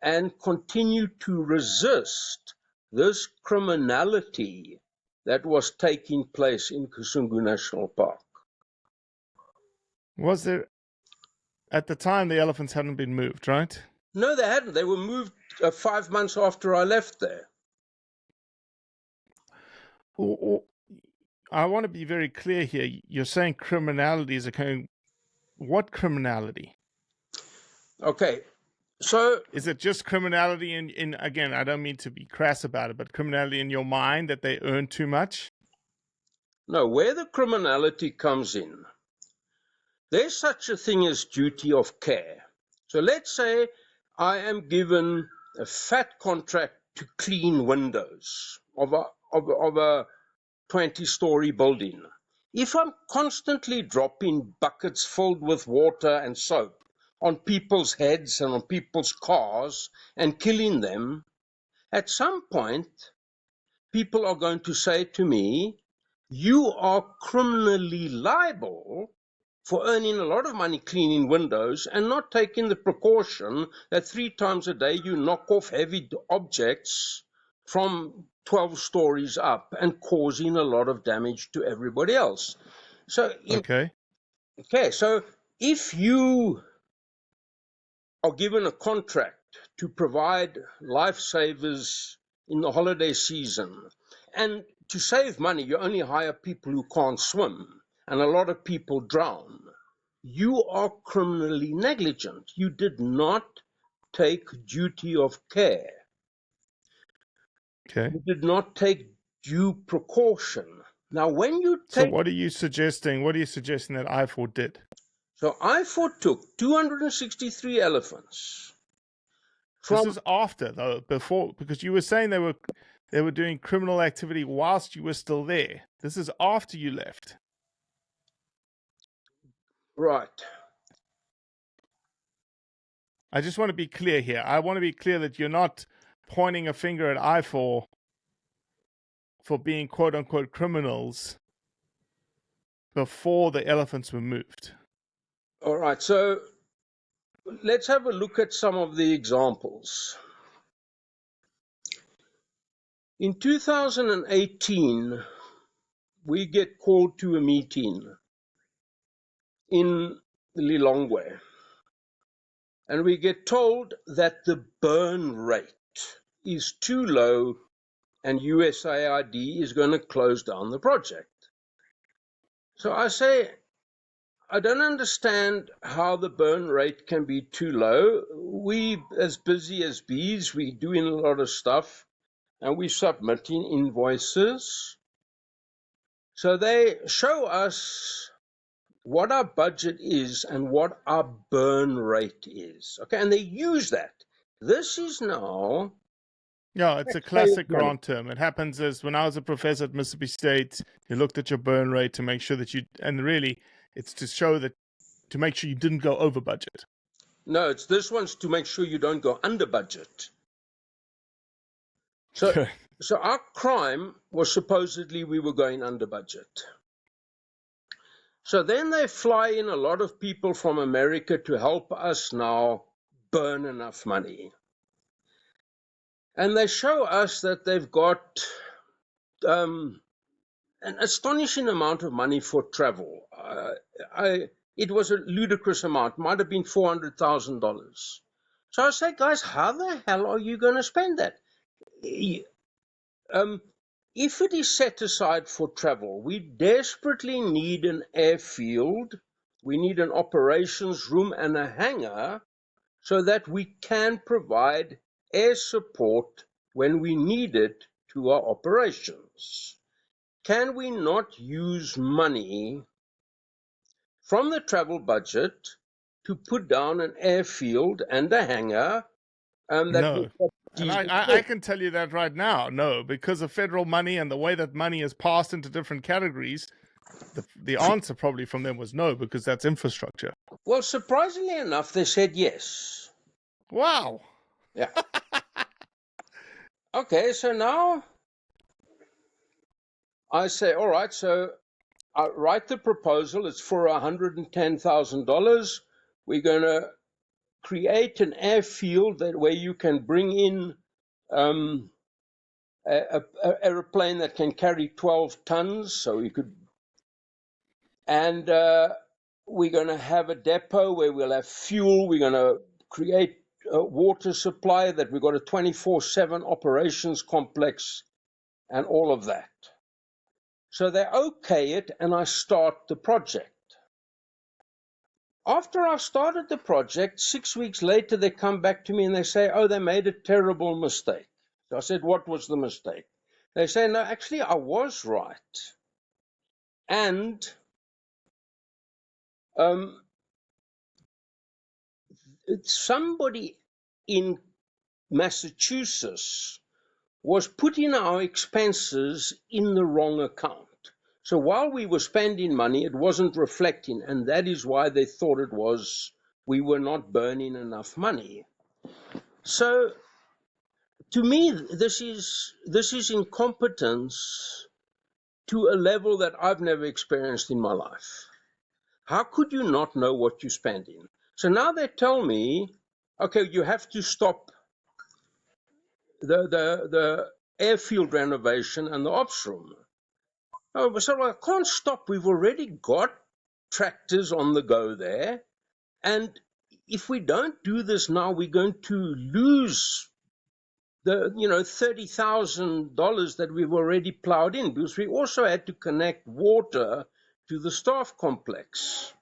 and continue to resist this criminality that was taking place in Kasungu National Park. Was there, at the time, the elephants hadn't been moved, right? No, they hadn't. They were moved 5 months after I left there. I want to be very clear here. You're saying criminality is occurring. What criminality? Okay, so... Is it just criminality in again, I don't mean to be crass about it, but criminality in your mind that they earn too much? No, where the criminality comes in, there's such a thing as duty of care. So let's say I am given a fat contract to clean windows of a 20-story building. If I'm constantly dropping buckets filled with water and soap on people's heads and on people's cars and killing them, at some point, people are going to say to me, you are criminally liable for earning a lot of money cleaning windows and not taking the precaution that 3 times a day you knock off heavy objects from 12 stories up and causing a lot of damage to everybody else. So so if you are given a contract to provide lifesavers in the holiday season, and to save money, you only hire people who can't swim, and a lot of people drown, you are criminally negligent. You did not take duty of care. Okay. You did not take due precaution. Now, when you take... So what are you suggesting? What are you suggesting that IFAW did? So IFAW took 263 elephants. This is after, though, before, because you were saying they were doing criminal activity whilst you were still there. This is after you left. Right. I just want to be clear here. I want to be clear that you're not pointing a finger at IFAW for being quote-unquote criminals before the elephants were moved. All right, so let's have a look at some of the examples. In 2018, we get called to a meeting in Lilongwe, and we get told that the burn rate is too low and USAID is going to close down the project. So I say, I don't understand how the burn rate can be too low. We, as busy as bees, we're doing a lot of stuff and we're submitting invoices. So they show us what our budget is and what our burn rate is. Okay, and they use that. This is now Yeah, it's a Taxpayers' classic money. grant term. It happens as when I was a professor at Mississippi State, you looked at your burn rate to make sure that and really it's to show that, to make sure you didn't go over budget. No, it's this one's to make sure you don't go under budget. So our crime was supposedly we were going under budget. So then they fly in a lot of people from America to help us now burn enough money. And they show us that they've got an astonishing amount of money for travel. It was a ludicrous amount, might have been $400,000. So I say, guys, how the hell are you going to spend that? If it is set aside for travel, we desperately need an airfield, we need an operations room and a hangar so that we can provide air support when we need it to our operations. Can we not use money from the travel budget to put down an airfield and a hangar that No. will get And diesel? I can tell you that right now, no, because of federal money and the way that money is passed into different categories, the answer probably from them was no, because that's infrastructure. Well, surprisingly enough, they said yes. Wow. Yeah. Okay, so now I say, all right, so I write the proposal. It's for $110,000. We're going to create an airfield where you can bring in an aeroplane that can carry 12 tons. So you could, and we're going to have a depot where we'll have fuel. We're going to create a water supply, that we've got a 24/7 operations complex and all of that. So they okay it, and I start the project. After I've started the project, 6 weeks later, they come back to me and they say, oh, they made a terrible mistake. So I said, what was the mistake? They say, no, actually, I was right. And somebody in Massachusetts was putting our expenses in the wrong account. So while we were spending money, it wasn't reflecting, and that is why they thought it was we were not burning enough money. So to me, this is incompetence to a level that I've never experienced in my life. How could you not know what you're spending? So now they tell me, okay, you have to stop the airfield renovation and the ops room. Oh, so I can't stop. We've already got tractors on the go there. And if we don't do this now, we're going to lose the $30,000 that we've already plowed in, because we also had to connect water to the staff complex.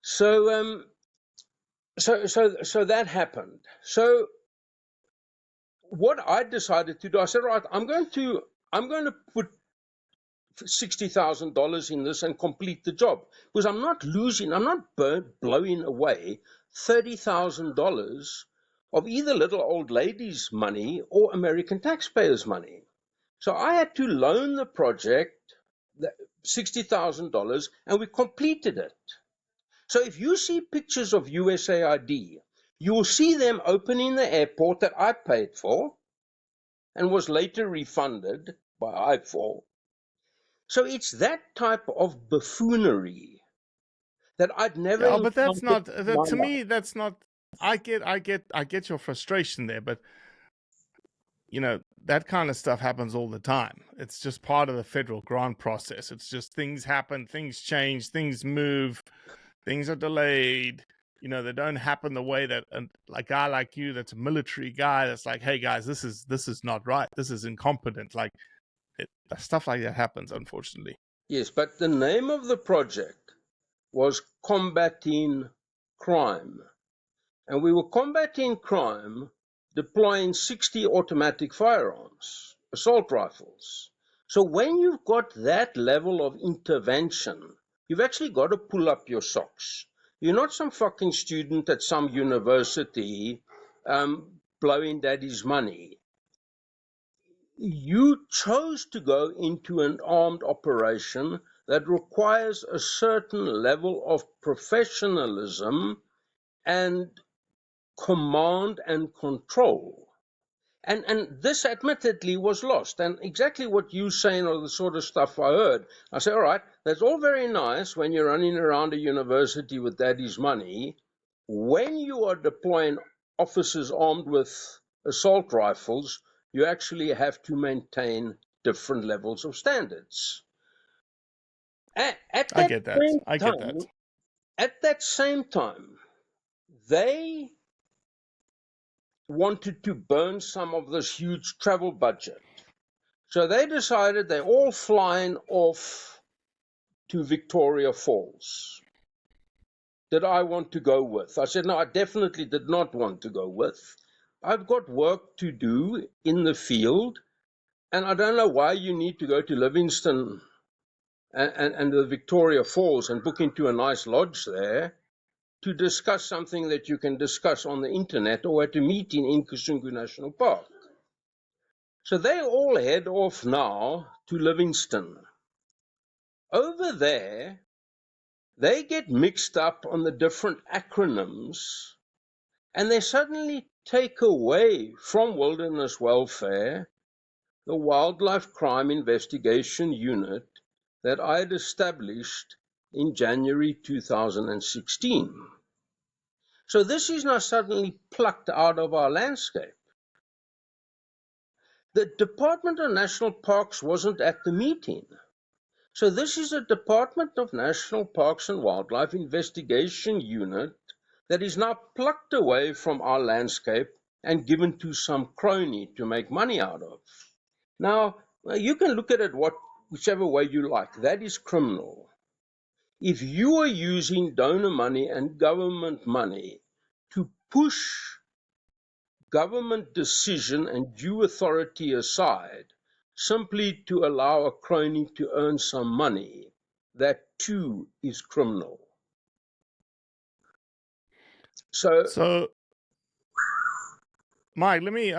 So that happened. So what I decided to do, I said, right, I'm going to put $60,000 in this and complete the job, because I'm not blowing away $30,000 of either little old ladies' money or American taxpayers' money. So I had to loan the project $60,000, and we completed it. So if you see pictures of USAID, you will see them opening the airport that I paid for and was later refunded by IFAW. So it's that type of buffoonery that I'd never. Yeah, but that's not. To me, that's not. I get your frustration there, but that kind of stuff happens all the time. It's just part of the federal grant process. It's just things happen, things change, things move, things are delayed. They don't happen the way that a guy like you, that's a military guy, that's like, hey guys, this is not right. This is incompetent. Like stuff like that happens, unfortunately. Yes, but the name of the project was Combating Crime. And we were combating crime deploying 60 automatic firearms, assault rifles. So when you've got that level of intervention, you've actually got to pull up your socks. You're not some fucking student at some university blowing daddy's money. you chose to go into an armed operation that requires a certain level of professionalism and command and control. And this admittedly was lost. And exactly what you saying are the sort of stuff I heard. I say, all right, that's all very nice when you're running around a university with daddy's money. When you are deploying officers armed with assault rifles, you actually have to maintain different levels of standards. At I that get that. same I get that. time, at that same time, they wanted to burn some of this huge travel budget. So they decided they're all flying off to Victoria Falls. Did I want to go with? I said, no, I definitely did not want to go with. I've got work to do in the field, and I don't know why you need to go to Livingston and the Victoria Falls and book into a nice lodge there to discuss something that you can discuss on the internet or at a meeting in Kasungu National Park. So they all head off now to Livingston. Over there, they get mixed up on the different acronyms, and they suddenly take away from wilderness welfare the Wildlife Crime Investigation Unit that I had established in January 2016. So this is now suddenly plucked out of our landscape. The Department of National Parks wasn't at the meeting. So this is a Department of National Parks and Wildlife Investigation Unit that is now plucked away from our landscape and given to some crony to make money out of. Now, you can look at it whichever way you like. That is criminal. If you are using donor money and government money to push government decision and due authority aside, simply to allow a crony to earn some money, that too is criminal. So, Mike, let me.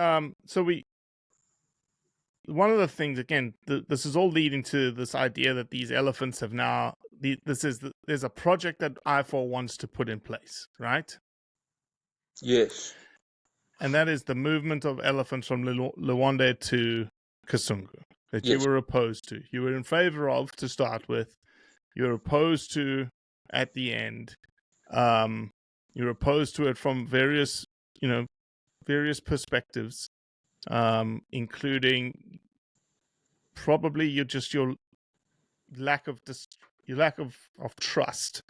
One of the things again, this is all leading to this idea that these elephants have now. There's a project that IFAW wants to put in place, right? Yes. And that is the movement of elephants from Luanda to Kasungu that you were opposed to. You were in favor of to start with. You were opposed to at the end. You're opposed to it from various perspectives, including probably your lack of trust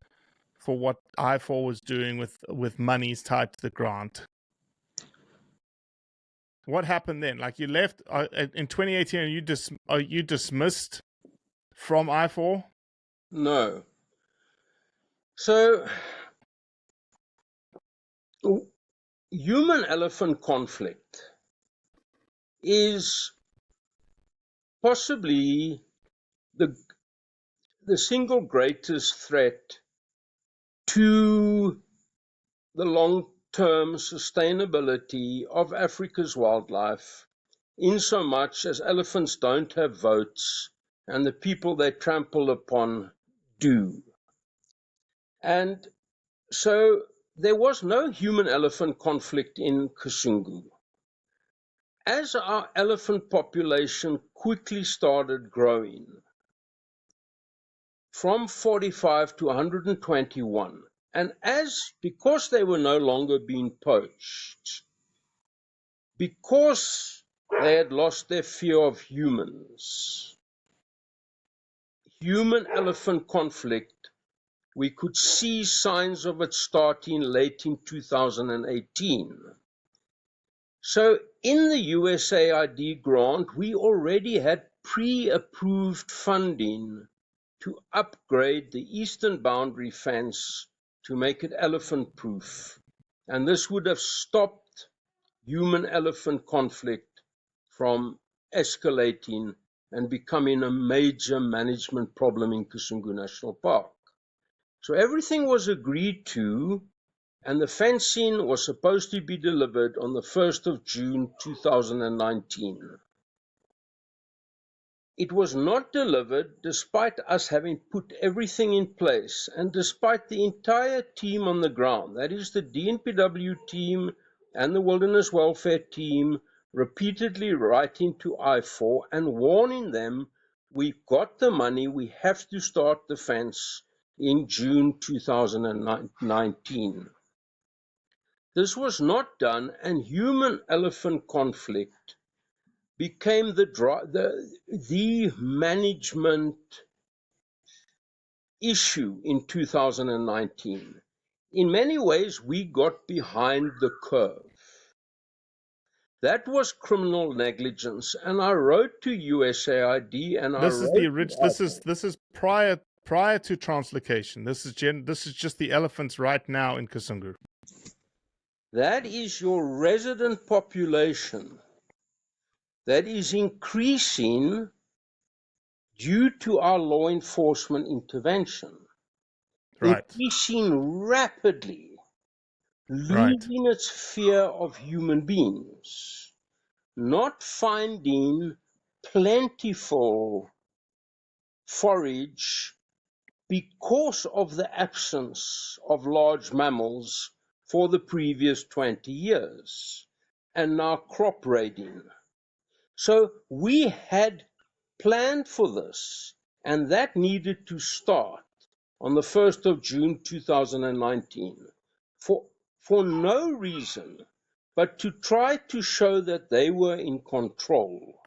for what IFAW was doing with monies tied to the grant. What happened then? Like you left in 2018, you dismissed from IFAW? No. So human-elephant conflict is possibly the single greatest threat to the long-term sustainability of Africa's wildlife, insomuch as elephants don't have votes and the people they trample upon do. And so there was no human-elephant conflict in Kasungu. As our elephant population quickly started growing, from 45 to 121, and because they were no longer being poached, because they had lost their fear of humans, human-elephant conflict, we could see signs of it starting late in 2018. So in the USAID grant, we already had pre-approved funding to upgrade the eastern boundary fence to make it elephant-proof. And this would have stopped human-elephant conflict from escalating and becoming a major management problem in Kasungu National Park. So everything was agreed to, and the fencing was supposed to be delivered on the 1st of June 2019. It was not delivered despite us having put everything in place and despite the entire team on the ground, that is the DNPW team and the Wilderness Welfare team, repeatedly writing to IFAW and warning them, we've got the money, we have to start the fence in June 2019. This was not done, and human-elephant conflict became the management issue in 2019. In many ways, we got behind the curve. That was criminal negligence, and I wrote to USAID and This is the original. IFAW. This is prior to translocation. This is just the elephants right now in Kasungu. That is your resident population that is increasing due to our law enforcement intervention. Right. Increasing rapidly, losing its fear of human beings, not finding plentiful forage because of the absence of large mammals for the previous 20 years, and now crop raiding. So we had planned for this, and that needed to start on the 1st of June 2019 for no reason but to try to show that they were in control.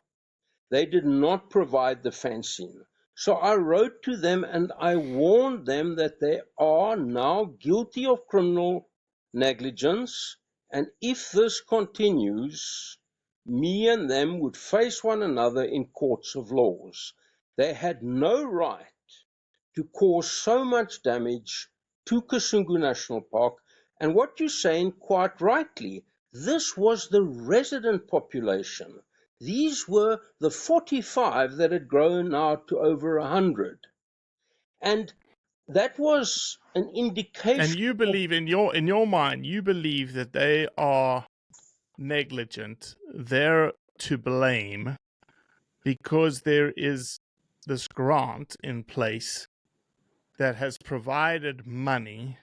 They did not provide the fencing. So I wrote to them and I warned them that they are now guilty of criminal negligence, and if this continues, me and them would face one another in courts of laws. They had no right to cause so much damage to Kasungu National Park, and what you're saying quite rightly, this was the resident population. These were the 45 that had grown now to over 100. And that was an indication. And you believe in your mind, you believe that they are negligent. They're to blame because there is this grant in place that has provided money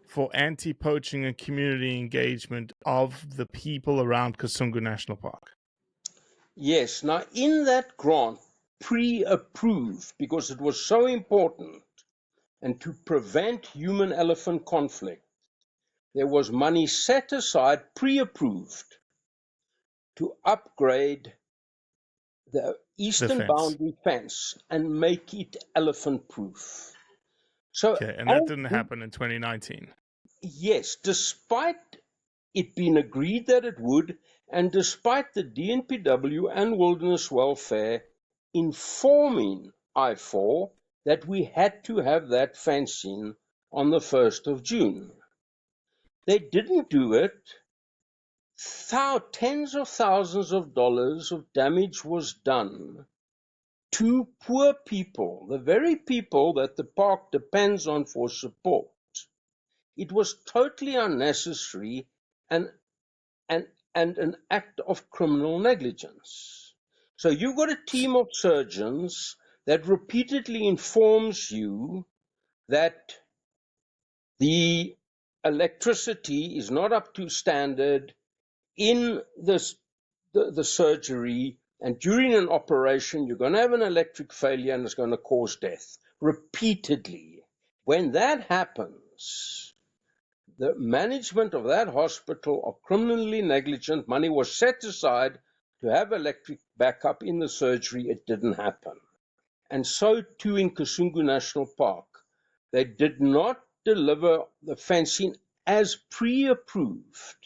for anti-poaching and community engagement of the people around Kasungu National Park. Yes. Now, in that grant, pre-approved, because it was so important, and to prevent human-elephant conflict, there was money set aside, pre-approved, to upgrade the eastern boundary fence and make it elephant-proof. So, okay, and that didn't happen in 2019. Yes, despite it being agreed that it would, and despite the DNPW and Wilderness Welfare informing IFAW that we had to have that fencing on the 1st of June. They didn't do it. Tens of thousands of dollars of damage was done to poor people, the very people that the park depends on for support. It was totally unnecessary and an act of criminal negligence. So you've got a team of surgeons that repeatedly informs you that the electricity is not up to standard in the surgery, and during an operation you're going to have an electric failure and it's going to cause death repeatedly. When that happens, the management of that hospital are criminally negligent. Money was set aside to have electric backup in the surgery. It didn't happen. And so too in Kasungu National Park. They did not deliver the fencing as pre-approved.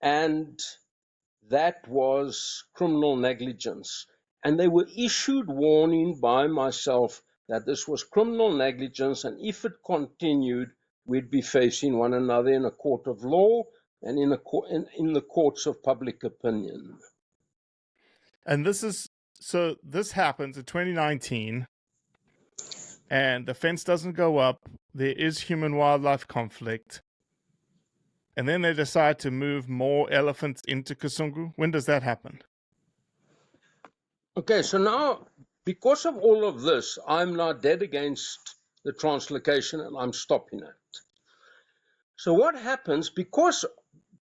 And that was criminal negligence. And they were issued warning by myself that this was criminal negligence, and if it continued, we'd be facing one another in a court of law and in the courts of public opinion. And this happens in 2019, and the fence doesn't go up. There is human-wildlife conflict. And then they decide to move more elephants into Kasungu. When does that happen? Okay, so now, because of all of this, I'm now dead against the translocation and I'm stopping it. So what happens,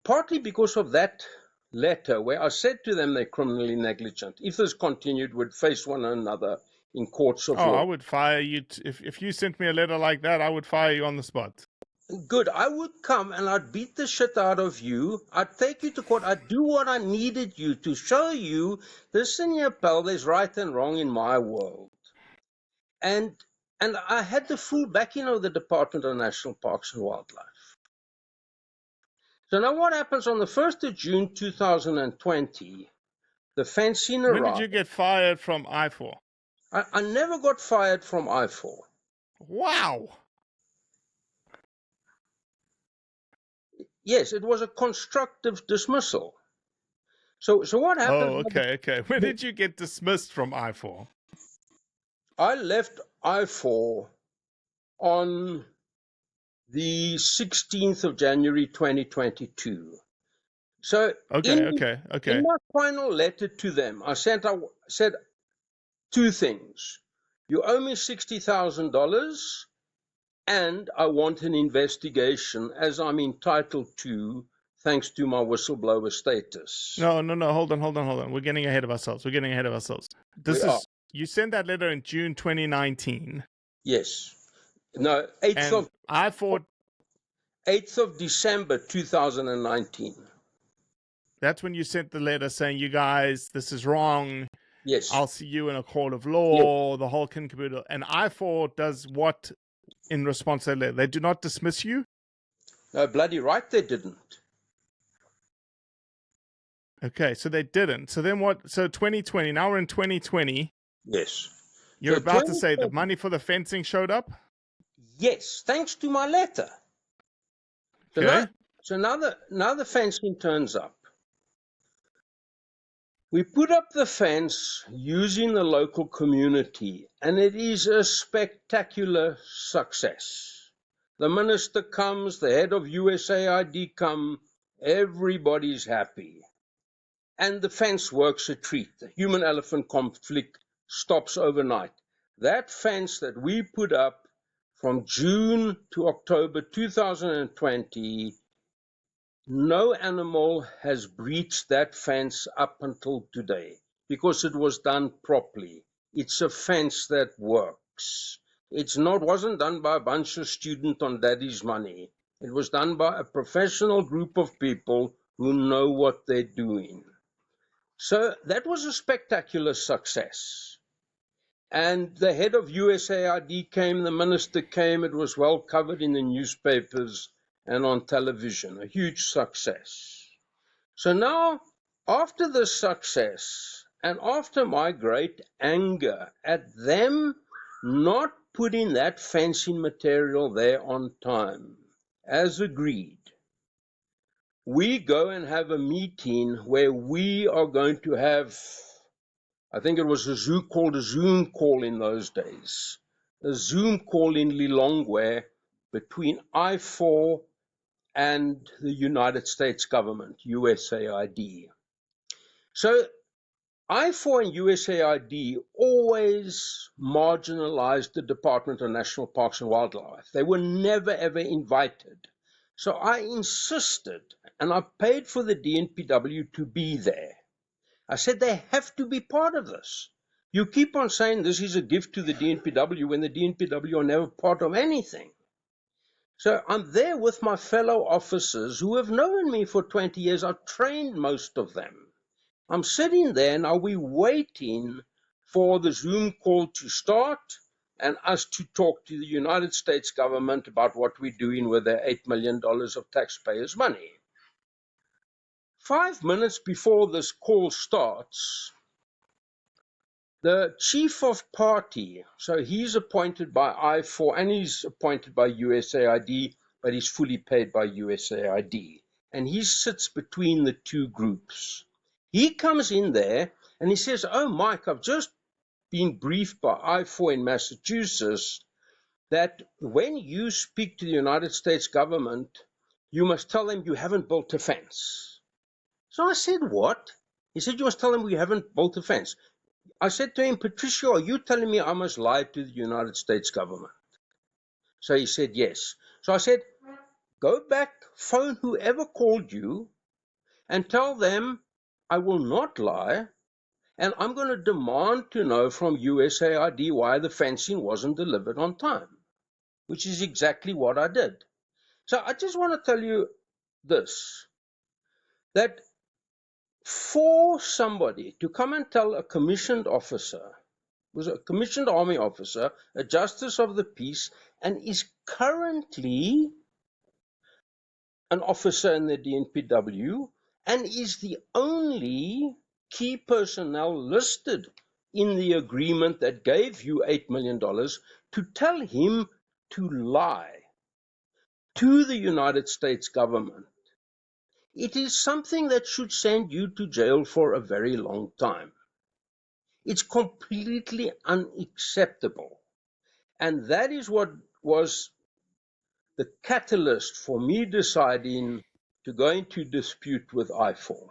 partly because of that letter where I said to them they're criminally negligent, if this continued, would face one another in courts of Oh, I law. would fire you. If you sent me a letter like that, I would fire you on the spot. Good, I would come and I'd beat the shit out of you. I'd take you to court. I'd do what I needed you to show you, listen here, pal, there's right and wrong in my world. And I had the full backing of the Department of National Parks and Wildlife. So now what happens on the 1st of June 2020, the fencing When did arrived. you get fired from IFAW? I never got fired from IFAW. Wow. Yes, it was a constructive dismissal. So what happened? Oh, okay. When did you get dismissed from IFAW? I left IFAW on the 16th of January 2022. So Okay. in my final letter to them, I said two things. You owe me $60,000 and I want an investigation as I'm entitled to, thanks to my whistleblower status. No. Hold on. We're getting ahead of ourselves. You sent that letter in June 2019. Yes. No, 8th of December 2019. That's when you sent the letter saying, you guys, this is wrong. Yes. I'll see you in a court of law, yes. The whole caboodle. And IFAW does what in response to that letter? They do not dismiss you? No, bloody right they didn't. Okay, so they didn't. So then what? So 2020, now we're in 2020. Yes. You're so about to say the money for the fencing showed up? Yes, thanks to my letter. Okay. So now the fencing turns up. We put up the fence using the local community, and it is a spectacular success. The minister comes, the head of USAID come, everybody's happy. And the fence works a treat. The human-elephant conflict stops overnight. That fence that we put up from June to October 2020, no animal has breached that fence up until today because it was done properly. It's a fence that works. Wasn't done by a bunch of students on daddy's money. It was done by a professional group of people who know what they're doing. So that was a spectacular success. And the head of USAID came, the minister came, it was well covered in the newspapers and on television, a huge success. So now, after this success, and after my great anger at them not putting that fencing material there on time, as agreed, we go and have a meeting where we are going to have, I think it was a Zoom call in those days, a Zoom call in Lilongwe between IFAW and the United States government, USAID. So IFAW and USAID always marginalized the Department of National Parks and Wildlife. They were never, ever invited. So I insisted, and I paid for the DNPW to be there. I said they have to be part of this. You keep on saying this is a gift to the DNPW when the DNPW are never part of anything. So I'm there with my fellow officers who have known me for 20 years. I've trained most of them. I'm sitting there now, we're waiting for the Zoom call to start and us to talk to the United States government about what we're doing with their $8 million of taxpayers' money. 5 minutes before this call starts, the chief of party, so he's appointed by IFAW and he's appointed by USAID, but he's fully paid by USAID. And he sits between the two groups. He comes in there and he says, oh, Mike, I've just been briefed by IFAW in Massachusetts that when you speak to the United States government, you must tell them you haven't built a fence. So I said, what? He said, you must tell them we haven't built a fence. I said to him, Patricio, are you telling me I must lie to the United States government? So he said, yes. So I said, go back, phone whoever called you and tell them I will not lie, and I'm going to demand to know from USAID why the fencing wasn't delivered on time, which is exactly what I did. So I just want to tell you this, that for somebody to come and tell a commissioned officer, was a commissioned army officer, a justice of the peace, and is currently an officer in the DNPW, and is the only key personnel listed in the agreement that gave you $8 million, to tell him to lie to the United States government. It is something that should send you to jail for a very long time. It's completely unacceptable. And that is what was the catalyst for me deciding to go into dispute with IFAW.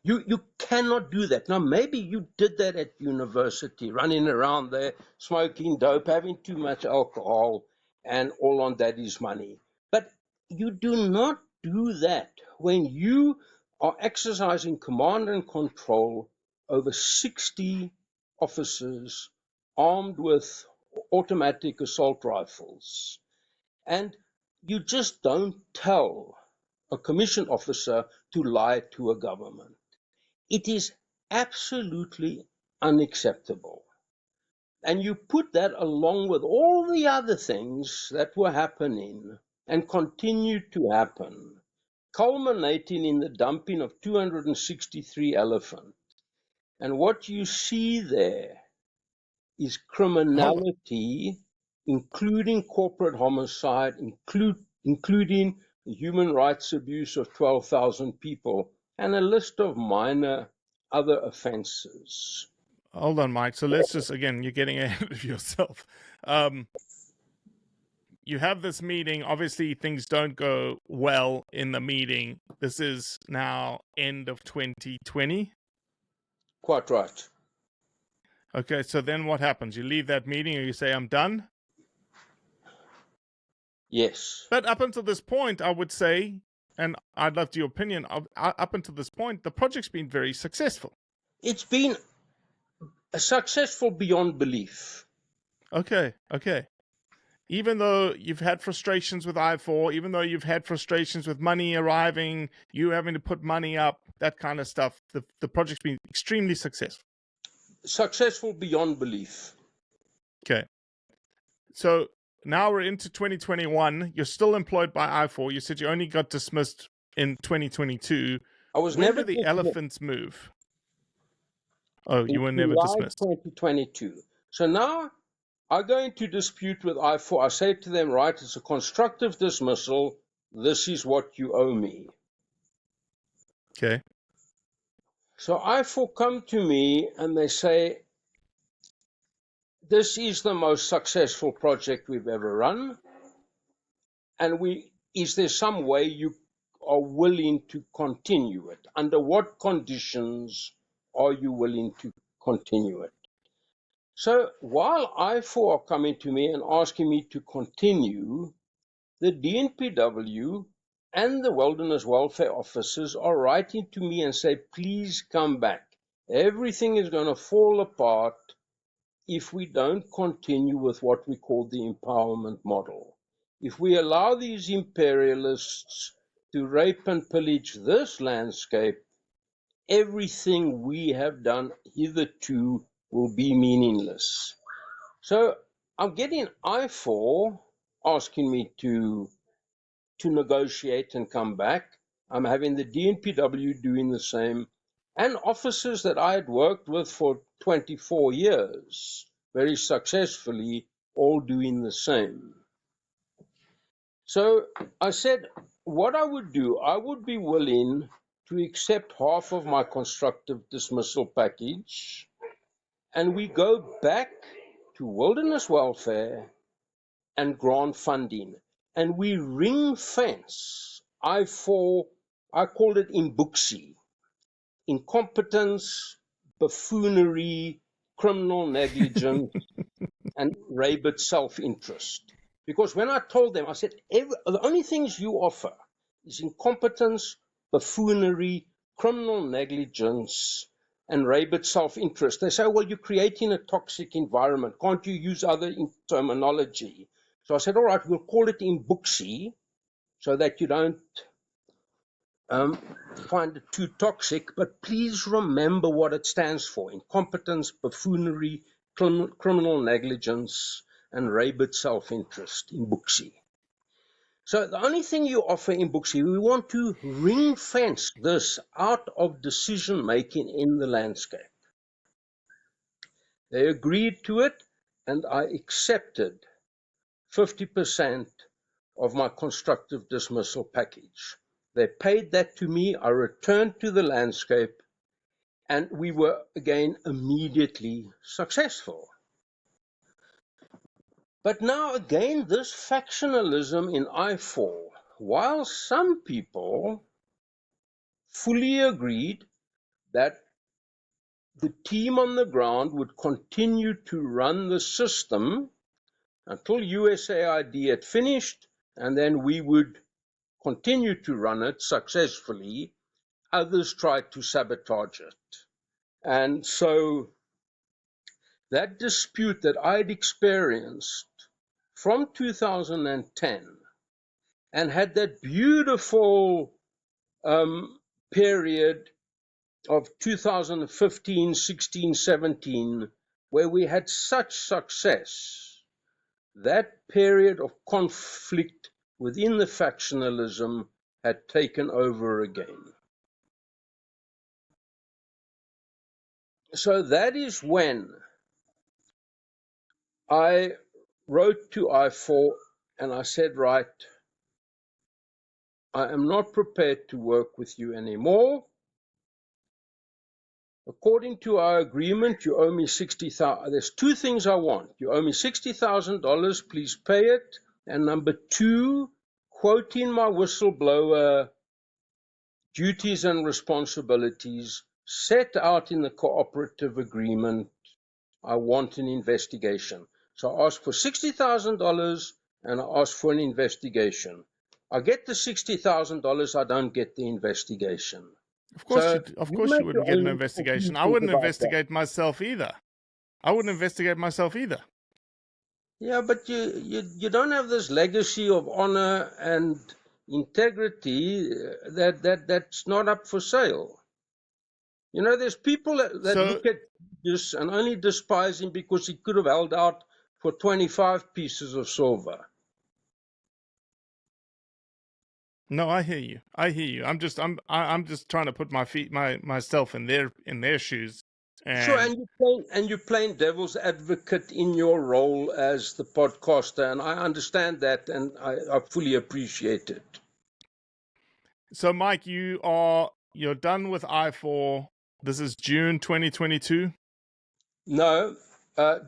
You cannot do that. Now, maybe you did that at university, running around there, smoking dope, having too much alcohol, and all on daddy's money. But you do not do that when you are exercising command and control over 60 officers armed with automatic assault rifles. And you just don't tell a commissioned officer to lie to a government. It is absolutely unacceptable. And you put that along with all the other things that were happening and continue to happen, culminating in the dumping of 263 elephants. And what you see there is Hold criminality, including corporate homicide, including the human rights abuse of 12,000 people, and a list of minor other offenses. Hold on, Mike. So let's just, again, you're getting ahead of yourself. You have this meeting. Obviously, things don't go well in the meeting. This is now end of 2020. Quite right. Okay, so then what happens? You leave that meeting or you say, I'm done? Yes. But up until this point, I would say, and I'd love your opinion, up until this point, the project's been very successful. It's been successful beyond belief. Okay. Even though you've had frustrations with I4, even though you've had frustrations with money arriving, you having to put money up, that kind of stuff, the project's been extremely successful. Successful beyond belief. Okay. So now we're into 2021. You're still employed by I4. You said you only got dismissed in 2022. I was When never did the dismissed. elephants move? Oh, you In were never July dismissed. 2022. So now I go into dispute with I4. I say to them, right, it's a constructive dismissal. This is what you owe me. Okay. So I4 come to me and they say, this is the most successful project we've ever run. And is there some way you are willing to continue it? Under what conditions are you willing to continue it? So while I4 are coming to me and asking me to continue, the DNPW and the wilderness welfare officers are writing to me and say, please come back. Everything is going to fall apart if we don't continue with what we call the empowerment model. If we allow these imperialists to rape and pillage this landscape, everything we have done hitherto will be meaningless. So I'm getting I4 asking me to negotiate and come back. I'm having the DNPW doing the same, and officers that I had worked with for 24 years very successfully, all doing the same. So I said, what I would do, I would be willing to accept half of my constructive dismissal package, and we go back to wilderness welfare and grant funding, and we ring fence I4, I called it Imbuksi, incompetence, buffoonery, criminal negligence, and rabid self-interest. Because when I told them, I said, the only things you offer is incompetence, buffoonery, criminal negligence, and rabid self-interest. They say, well, you're creating a toxic environment. Can't you use other terminology? So I said, all right, we'll call it Imbuksi so that you don't find it too toxic. But please remember what it stands for: incompetence, buffoonery, criminal negligence, and rabid self-interest. Imbuksi. So the only thing you offer Imbuksi, we want to ring fence this out of decision making in the landscape. They agreed to it, and I accepted 50% of my constructive dismissal package. They paid that to me. I returned to the landscape, and we were again immediately successful. But now again, this factionalism in IFAW, while some people fully agreed that the team on the ground would continue to run the system until USAID had finished, and then we would continue to run it successfully. Others tried to sabotage it. And so that dispute that I'd experienced from 2010 and had that beautiful period of 2015, 16, 17, where we had such success, that period of conflict within the factionalism had taken over again. So that is when I wrote to IFAW and I said, right, I am not prepared to work with you anymore. According to our agreement, you owe me $60,000. There's two things I want. You owe me $60,000, please pay it. And number two, quoting my whistleblower duties and responsibilities set out in the cooperative agreement, I want an investigation. So I asked for $60,000 and I asked for an investigation. I get the $60,000, I don't get the investigation. Of course, So you wouldn't get an investigation. I wouldn't investigate myself either. Yeah, but you don't have this legacy of honor and integrity that's not up for sale. You know, there's people that look at this and only despise him because he could have held out for 25 pieces of silver. No, I hear you. I'm just trying to put myself in their shoes. Sure, and you're playing devil's advocate in your role as the podcaster, and I understand that, and I fully appreciate it. So, Mike, you're done with IFAW. This is June 2022. No,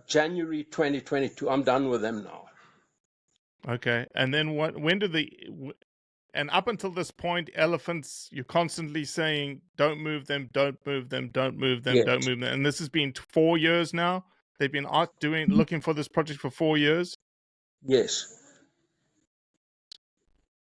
January 2022. I'm done with them now. Okay, and then and up until this point, elephants, you're constantly saying, don't move them, don't move them, don't move them, yes. Don't move them. And this has been 4 years now. They've been looking for this project for 4 years. Yes.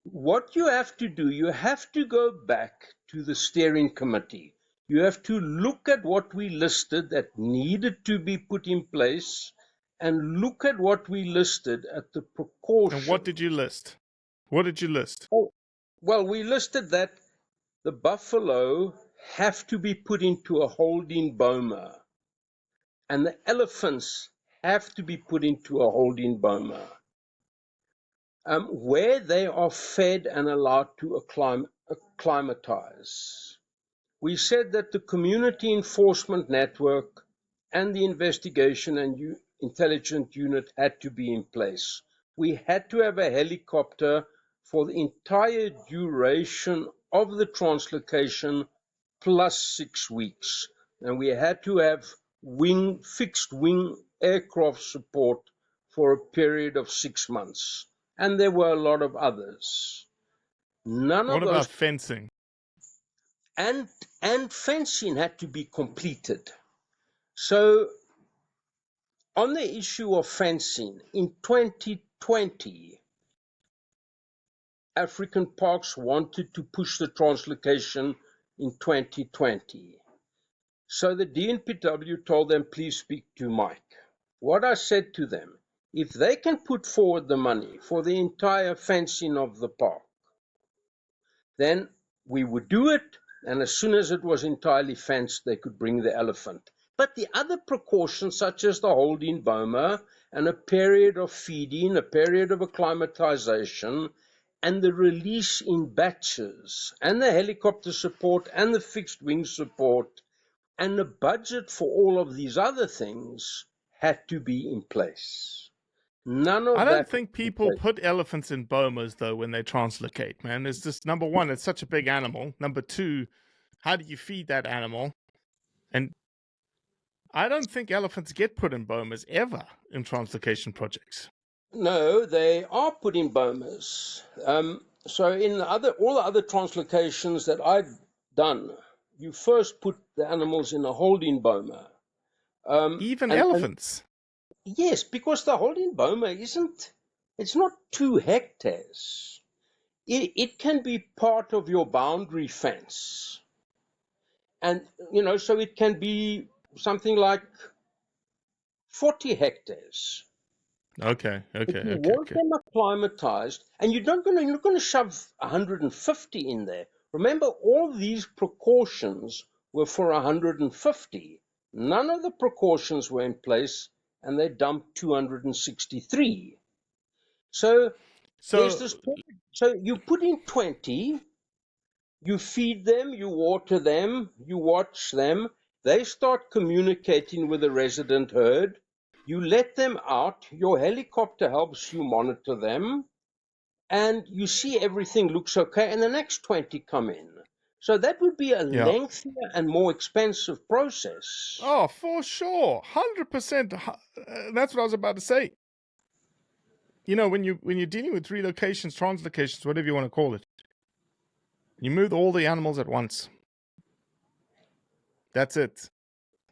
What you have to do, you have to go back to the steering committee. You have to look at what we listed that needed to be put in place and look at what we listed at the precaution. And what did you list? What did you list? Oh, well, we listed that the buffalo have to be put into a holding boma and the elephants have to be put into a holding boma where they are fed and allowed to acclimatize. We said that the community enforcement network and the investigation and intelligence unit had to be in place. We had to have a helicopter for the entire duration of the translocation plus 6 weeks. And we had to have fixed wing aircraft support for a period of 6 months. And there were a lot of others. What about fencing? And fencing had to be completed. So on the issue of fencing, in 2020, African Parks wanted to push the translocation in 2020. So the DNPW told them, please speak to Mike. What I said to them, if they can put forward the money for the entire fencing of the park, then we would do it, and as soon as it was entirely fenced, they could bring the elephant. But the other precautions, such as the holding boma and a period of feeding, a period of acclimatization, and the release in batches, and the helicopter support, and the fixed wing support, and the budget for all of these other things had to be in place. None of I that don't think was in people place. put elephants in bomas though when they translocate, man. It's just number one, it's such a big animal. Number two, how do you feed that animal? And I don't think elephants get put in bomas ever in translocation projects. No, they are put in bomas. So in all the other translocations that I've done, you first put the animals in a holding boma. Even And elephants. yes, because the holding boma it's not 2 hectares. It can be part of your boundary fence. And, so it can be something like 40 hectares. Okay. If you want them acclimatized, and you're not going to shove 150 in there. Remember, all these precautions were for 150. None of the precautions were in place, and they dumped 263. So there's So this. So you put in 20. You feed them, you water them, you watch them. They start communicating with the resident herd. You let them out. Your helicopter helps you monitor them. And you see everything looks okay. And the next 20 come in. So that would be a yeah. lengthier and more expensive process. Oh, for sure. 100%. That's what I was about to say. When you're dealing with relocations, translocations, whatever you want to call it, you move all the animals at once. That's it.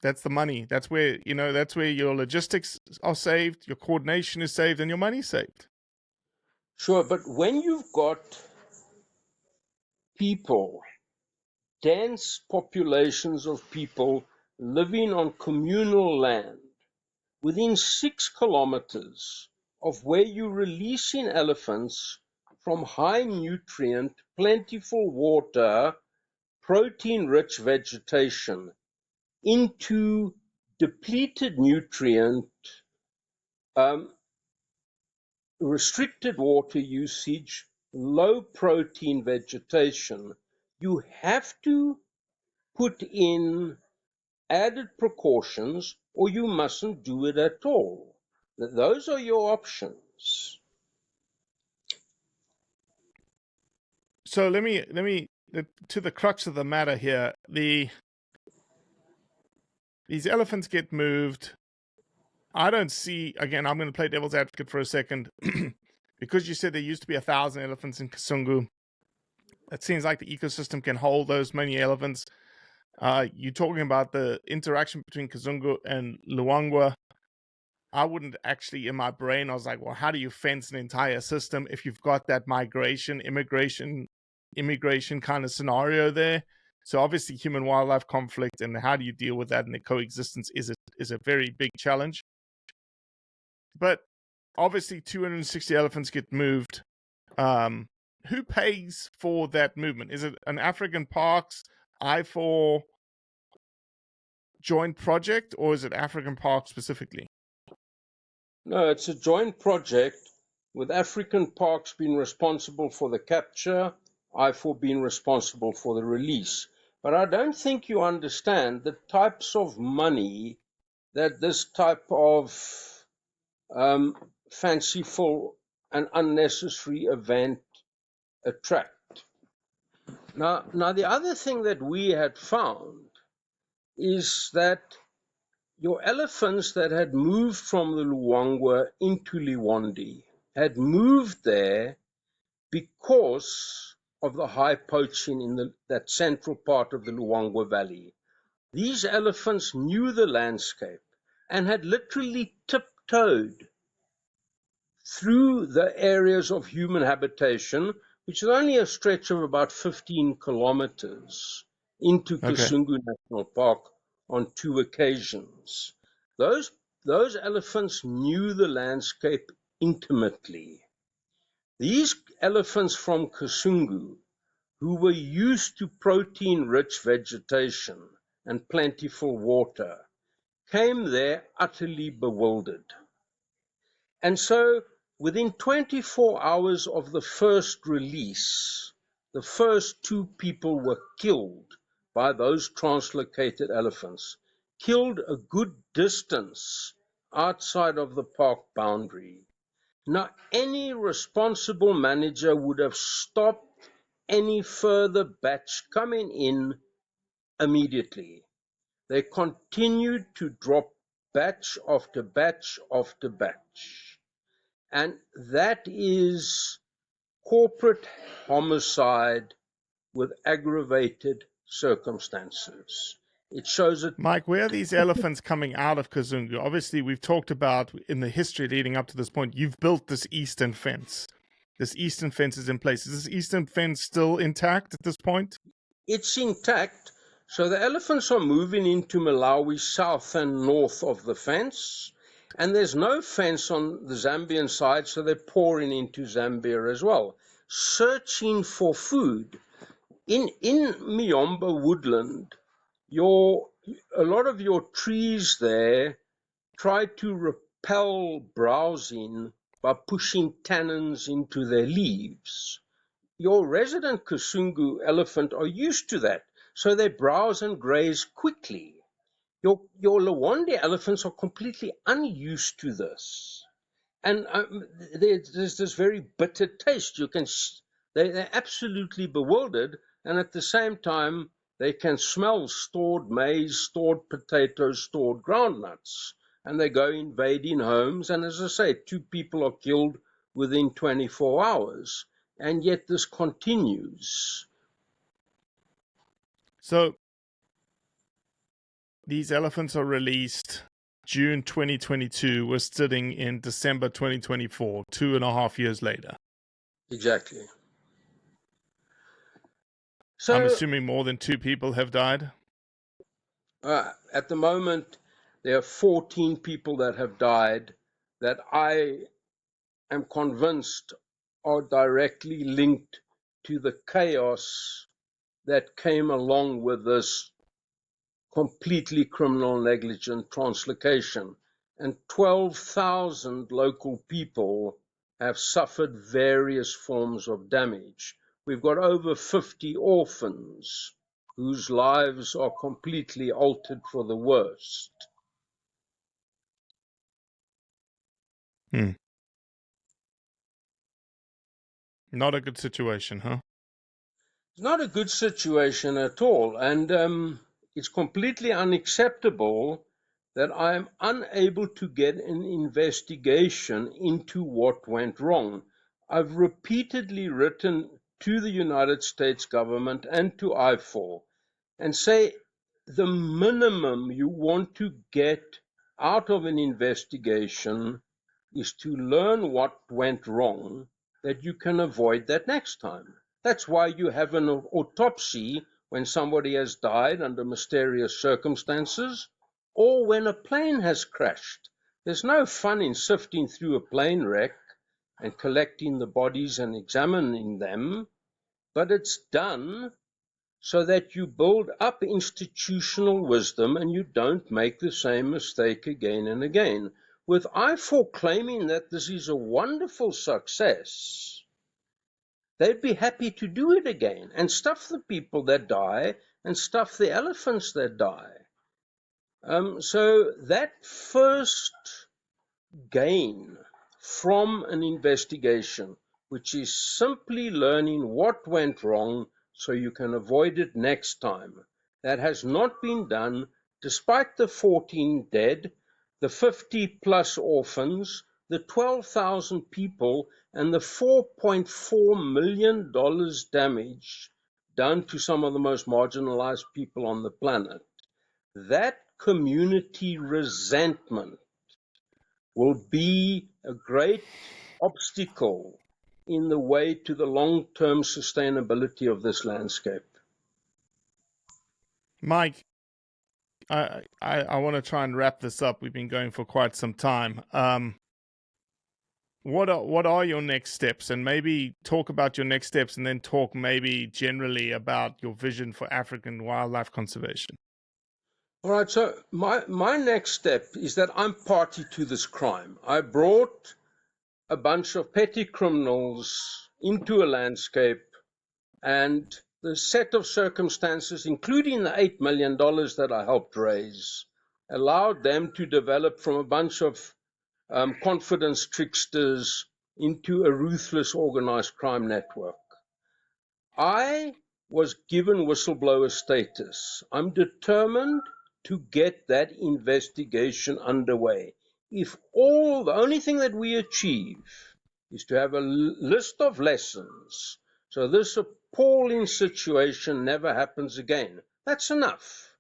That's the money. That's where your logistics are saved, your coordination is saved, and your money's saved. Sure, but when you've got people, dense populations of people living on communal land, within 6 kilometers of where you're releasing elephants from high nutrient, plentiful water, protein-rich vegetation into depleted nutrient, restricted water usage, low protein vegetation, you have to put in added precautions or you mustn't do it at all. Those are your options. So let me to the crux of the matter here. These elephants get moved. I don't see, again, I'm going to play devil's advocate for a second, because you said there used to be 1,000 elephants in Kasungu. It seems like the ecosystem can hold those many elephants. You're talking about the interaction between Kasungu and Luangwa. I wouldn't actually, in my brain, I was like, well, how do you fence an entire system if you've got that immigration kind of scenario there? So obviously human wildlife conflict and how do you deal with that and the coexistence is a very big challenge. But obviously 260 elephants get moved. Who pays for that movement? Is it an African Parks IFAW joint project, or is it African Parks specifically? No, it's a joint project with African Parks being responsible for the capture, IFAW being responsible for the release. But I don't think you understand the types of money that this type of fanciful and unnecessary event attract. Now, the other thing that we had found is that your elephants that had moved from the Luangwa into Liwonde had moved there because of the high poaching in that central part of the Luangwa Valley. These elephants knew the landscape and had literally tiptoed through the areas of human habitation, which is only a stretch of about 15 kilometers, into Kasungu National Park on 2 occasions. Those elephants knew the landscape intimately. These elephants from Kasungu, who were used to protein-rich vegetation and plentiful water, came there utterly bewildered. And so, within 24 hours of the first release, the first 2 people were killed by those translocated elephants, killed a good distance outside of the park boundary. Now, any responsible manager would have stopped any further batch coming in immediately. They continued to drop batch after batch after batch. And that is corporate homicide with aggravated circumstances. It shows it. Mike, where are these elephants coming out of Kasungu? Obviously, we've talked about in the history leading up to this point, you've built this eastern fence. This eastern fence is in place. Is this eastern fence still intact at this point? It's intact. So the elephants are moving into Malawi south and north of the fence. And there's no fence on the Zambian side, so they're pouring into Zambia as well, searching for food. In Miombo woodland, a lot of your trees there try to repel browsing by pushing tannins into their leaves. Your resident Kasungu elephant are used to that, so they browse and graze quickly. Your Lawande elephants are completely unused to this. And there's this very bitter taste. They're absolutely bewildered, and at the same time, they can smell stored maize, stored potatoes, stored groundnuts, and they go invading homes. And as I say, 2 people are killed within 24 hours, and yet this continues. So these elephants are released June 2022. We're sitting in December 2024, 2.5 years later. Exactly. So, I'm assuming more than 2 people have died? At the moment, there are 14 people that have died that I am convinced are directly linked to the chaos that came along with this completely criminal negligent translocation. And 12,000 local people have suffered various forms of damage. We've got over 50 orphans whose lives are completely altered for the worst. Not a good situation, huh? It's not a good situation at all, and it's completely unacceptable that I am unable to get an investigation into what went wrong. I've repeatedly written to the United States government and to IFAW and say the minimum you want to get out of an investigation is to learn what went wrong, that you can avoid that next time. That's why you have an autopsy when somebody has died under mysterious circumstances, or when a plane has crashed. There's no fun in sifting through a plane wreck and collecting the bodies and examining them, but it's done so that you build up institutional wisdom and you don't make the same mistake again and again. With IFAW claiming that this is a wonderful success, they'd be happy to do it again and stuff the people that die and stuff the elephants that die. So that first gain from an investigation, which is simply learning what went wrong so you can avoid it next time, that has not been done despite the 14 dead, the 50 plus orphans, the 12,000 people, and the $4.4 million damage done to some of the most marginalized people on the planet. that community resentment will be a great obstacle in the way to the long-term sustainability of this landscape. Mike, I want to try and wrap this up. We've been going for quite some time. What are your next steps? And maybe talk about your next steps, and then talk maybe generally about your vision for African wildlife conservation. All right, so my next step is that I'm party to this crime. I brought a bunch of petty criminals into a landscape, and the set of circumstances, including the $8 million that I helped raise, allowed them to develop from a bunch of confidence tricksters into a ruthless organized crime network. I was given whistleblower status. I'm determined to get that investigation underway. If the only thing that we achieve is to have a list of lessons, so this appalling situation never happens again, that's enough.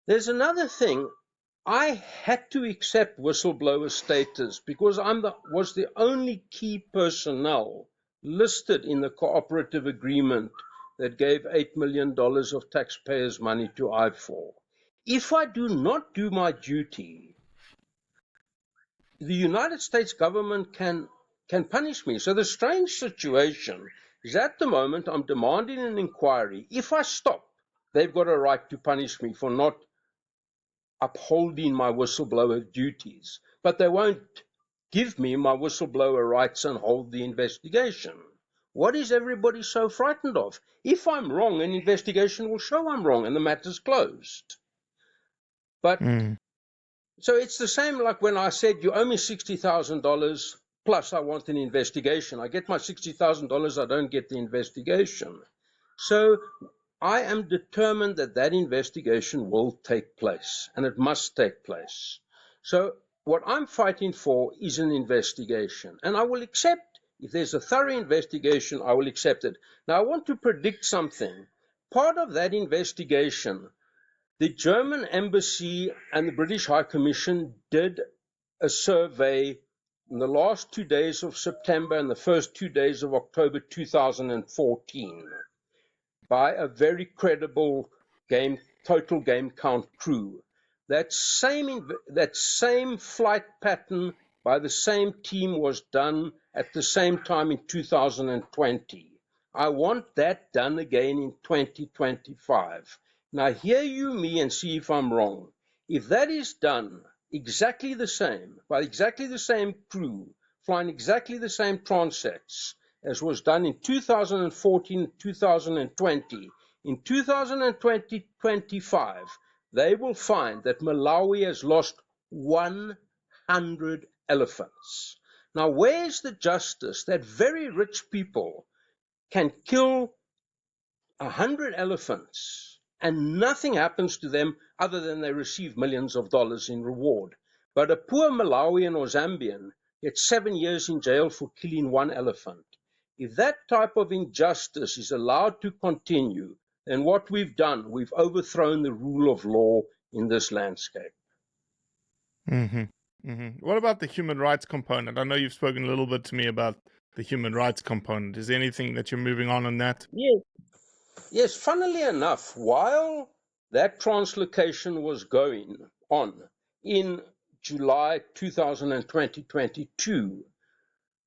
There's another thing. I had to accept whistleblower status because I was the only key personnel listed in the cooperative agreement that gave $8 million of taxpayers' money to IFAW. If I do not do my duty, the United States government can punish me. So the strange situation is, at the moment I'm demanding an inquiry. If I stop, they've got a right to punish me for not upholding my whistleblower duties, but they won't give me my whistleblower rights and hold the investigation. What is everybody so frightened of? If I'm wrong, an investigation will show I'm wrong and the matter's closed. But so it's the same like when I said, you owe me $60,000 plus I want an investigation. I get my $60,000, I don't get the investigation. So I am determined that that investigation will take place, and it must take place. So what I'm fighting for is an investigation, and I will accept, if there's a thorough investigation, I will accept it. Now I want to predict something. Part of that investigation, the German embassy and the British High Commission did a survey in the last 2 days of September and the first 2 days of October 2014. By a very credible total game count crew. That same flight pattern by the same team was done at the same time in 2020. I want that done again in 2025. Now hear you me and see if I'm wrong. If that is done exactly the same, by exactly the same crew, flying exactly the same transects, as was done in 2014, 2020. In 2020-25, they will find that Malawi has lost 100 elephants. Now, where's the justice that very rich people can kill 100 elephants and nothing happens to them other than they receive millions of dollars in reward? But a poor Malawian or Zambian gets 7 years in jail for killing one elephant. If that type of injustice is allowed to continue, then what we've done, we've overthrown the rule of law in this landscape. What about the human rights component? I know you've spoken a little bit to me about the human rights component. Is there anything that you're moving on that? Yes, funnily enough, while that translocation was going on in July 2022,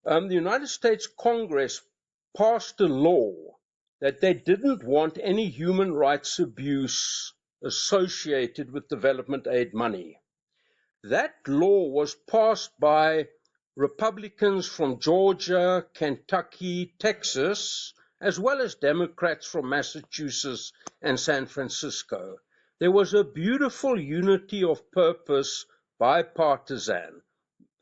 the United States Congress passed a law that they didn't want any human rights abuse associated with development aid money. That law was passed by Republicans from Georgia, Kentucky, Texas, as well as Democrats from Massachusetts and San Francisco. There was a beautiful unity of purpose, bipartisan.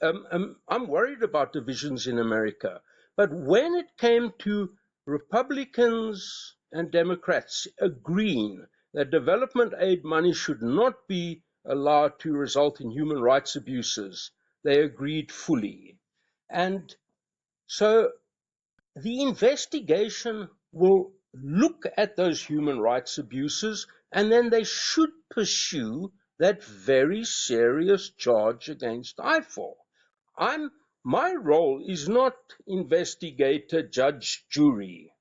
I'm worried about divisions in America, but when it came to Republicans and Democrats agreeing that development aid money should not be allowed to result in human rights abuses, they agreed fully. And so the investigation will look at those human rights abuses And then they should pursue that very serious charge against IFAW. My role is not investigator, judge, jury.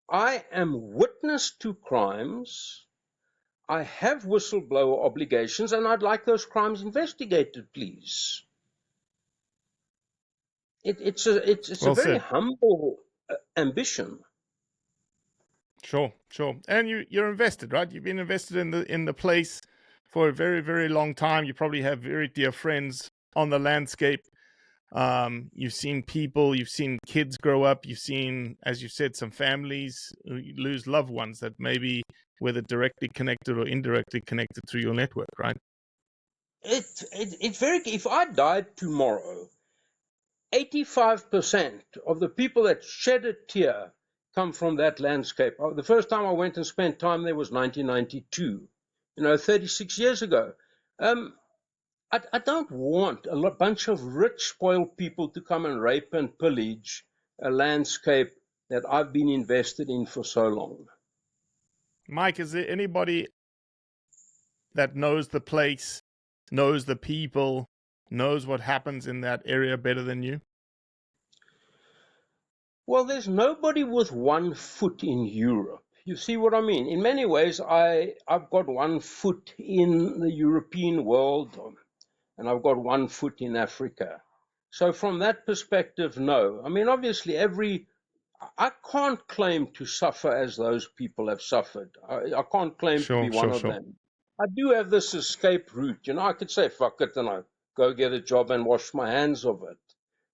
I am witness to crimes. I have whistleblower obligations, and I'd like those crimes investigated, please. It's a very humble ambition. Sure. And you're invested, right? You've been invested in the place for a very, very long time. You probably have very dear friends on the landscape. You've seen people, you've seen kids grow up, you've seen, as you said, some families lose loved ones that maybe whether directly connected or indirectly connected through your network, right? It's very. If I died tomorrow, 85% of the people that shed a tear come from that landscape. The first time I went and spent time there was 1992, 36 years ago. I don't want a bunch of rich, spoiled people to come and rape and pillage a landscape that I've been invested in for so long. Mike, is there anybody that knows the place, knows the people, knows what happens in that area better than you? Well, there's nobody with one foot in Europe. You see what I mean? In many ways, I've got one foot in the European world, and I've got one foot in Africa. So from that perspective, no. I mean, obviously, I can't claim to suffer as those people have suffered. I can't claim to be one of them. I do have this escape route. I could say, fuck it, and I go get a job and wash my hands of it.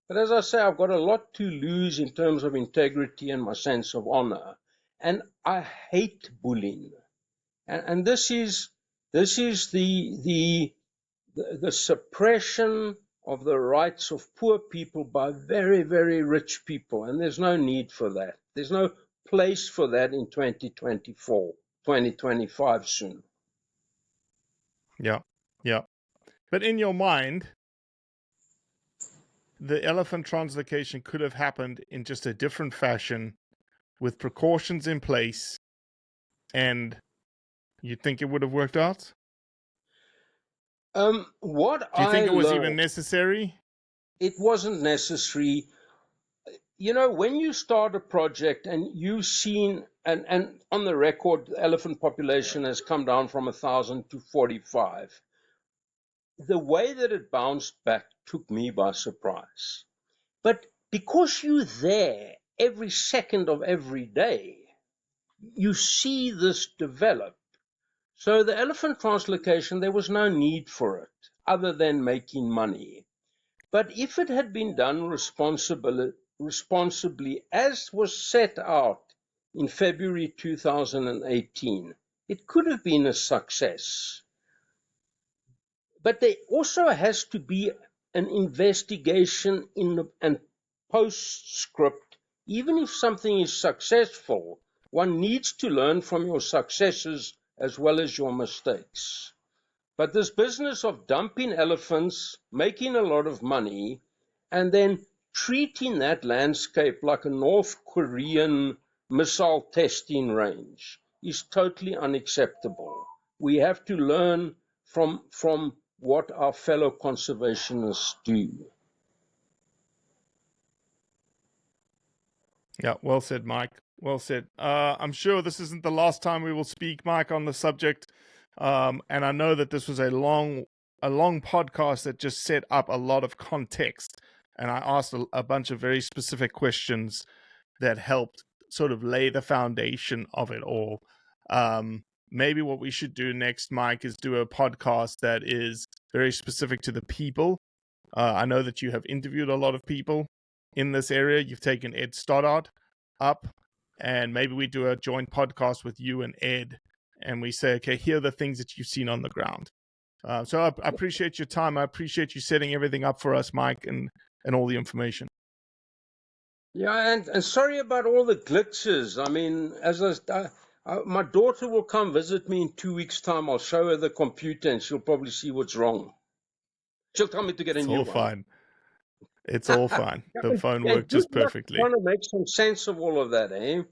But as I say, I've got a lot to lose in terms of integrity and my sense of honor. And I hate bullying. And this is the suppression of the rights of poor people by very, very rich people. And there's no need for that. There's no place for that in 2024, 2025 soon. Yeah. But in your mind, the elephant translocation could have happened in just a different fashion with precautions in place, and you think it would have worked out? Do you think it was even necessary? It wasn't necessary. When you start a project and you've seen, and on the record, the elephant population has come down from 1,000 to 45. The way that it bounced back took me by surprise. But because you're there every second of every day, you see this develop. So the elephant translocation, there was no need for it other than making money. But if it had been done responsibly, as was set out in February 2018, it could have been a success. But there also has to be an investigation and postscript. Even if something is successful, one needs to learn from your successes as well as your mistakes. But this business of dumping elephants, making a lot of money, and then treating that landscape like a North Korean missile testing range is totally unacceptable. We have to learn from what our fellow conservationists do. Yeah, well said, Mike. Well said. I'm sure this isn't the last time we will speak, Mike, on the subject. And I know that this was a long podcast that just set up a lot of context. And I asked a bunch of very specific questions that helped sort of lay the foundation of it all. Maybe what we should do next, Mike, is do a podcast that is very specific to the people. I know that you have interviewed a lot of people in this area. You've taken Ed Stoddard up, and maybe we do a joint podcast with you and Ed, and we say, okay, here are the things that you've seen on the ground. So I appreciate your time. I appreciate you setting everything up for us, Mike, and all the information. Yeah, and sorry about all the glitches. I mean, my daughter will come visit me in 2 weeks' time. I'll show her the computer, and she'll probably see what's wrong. She'll tell me to get a new one. Fine. It's all fine. The phone worked just perfectly. Trying to make some sense of all of that, eh?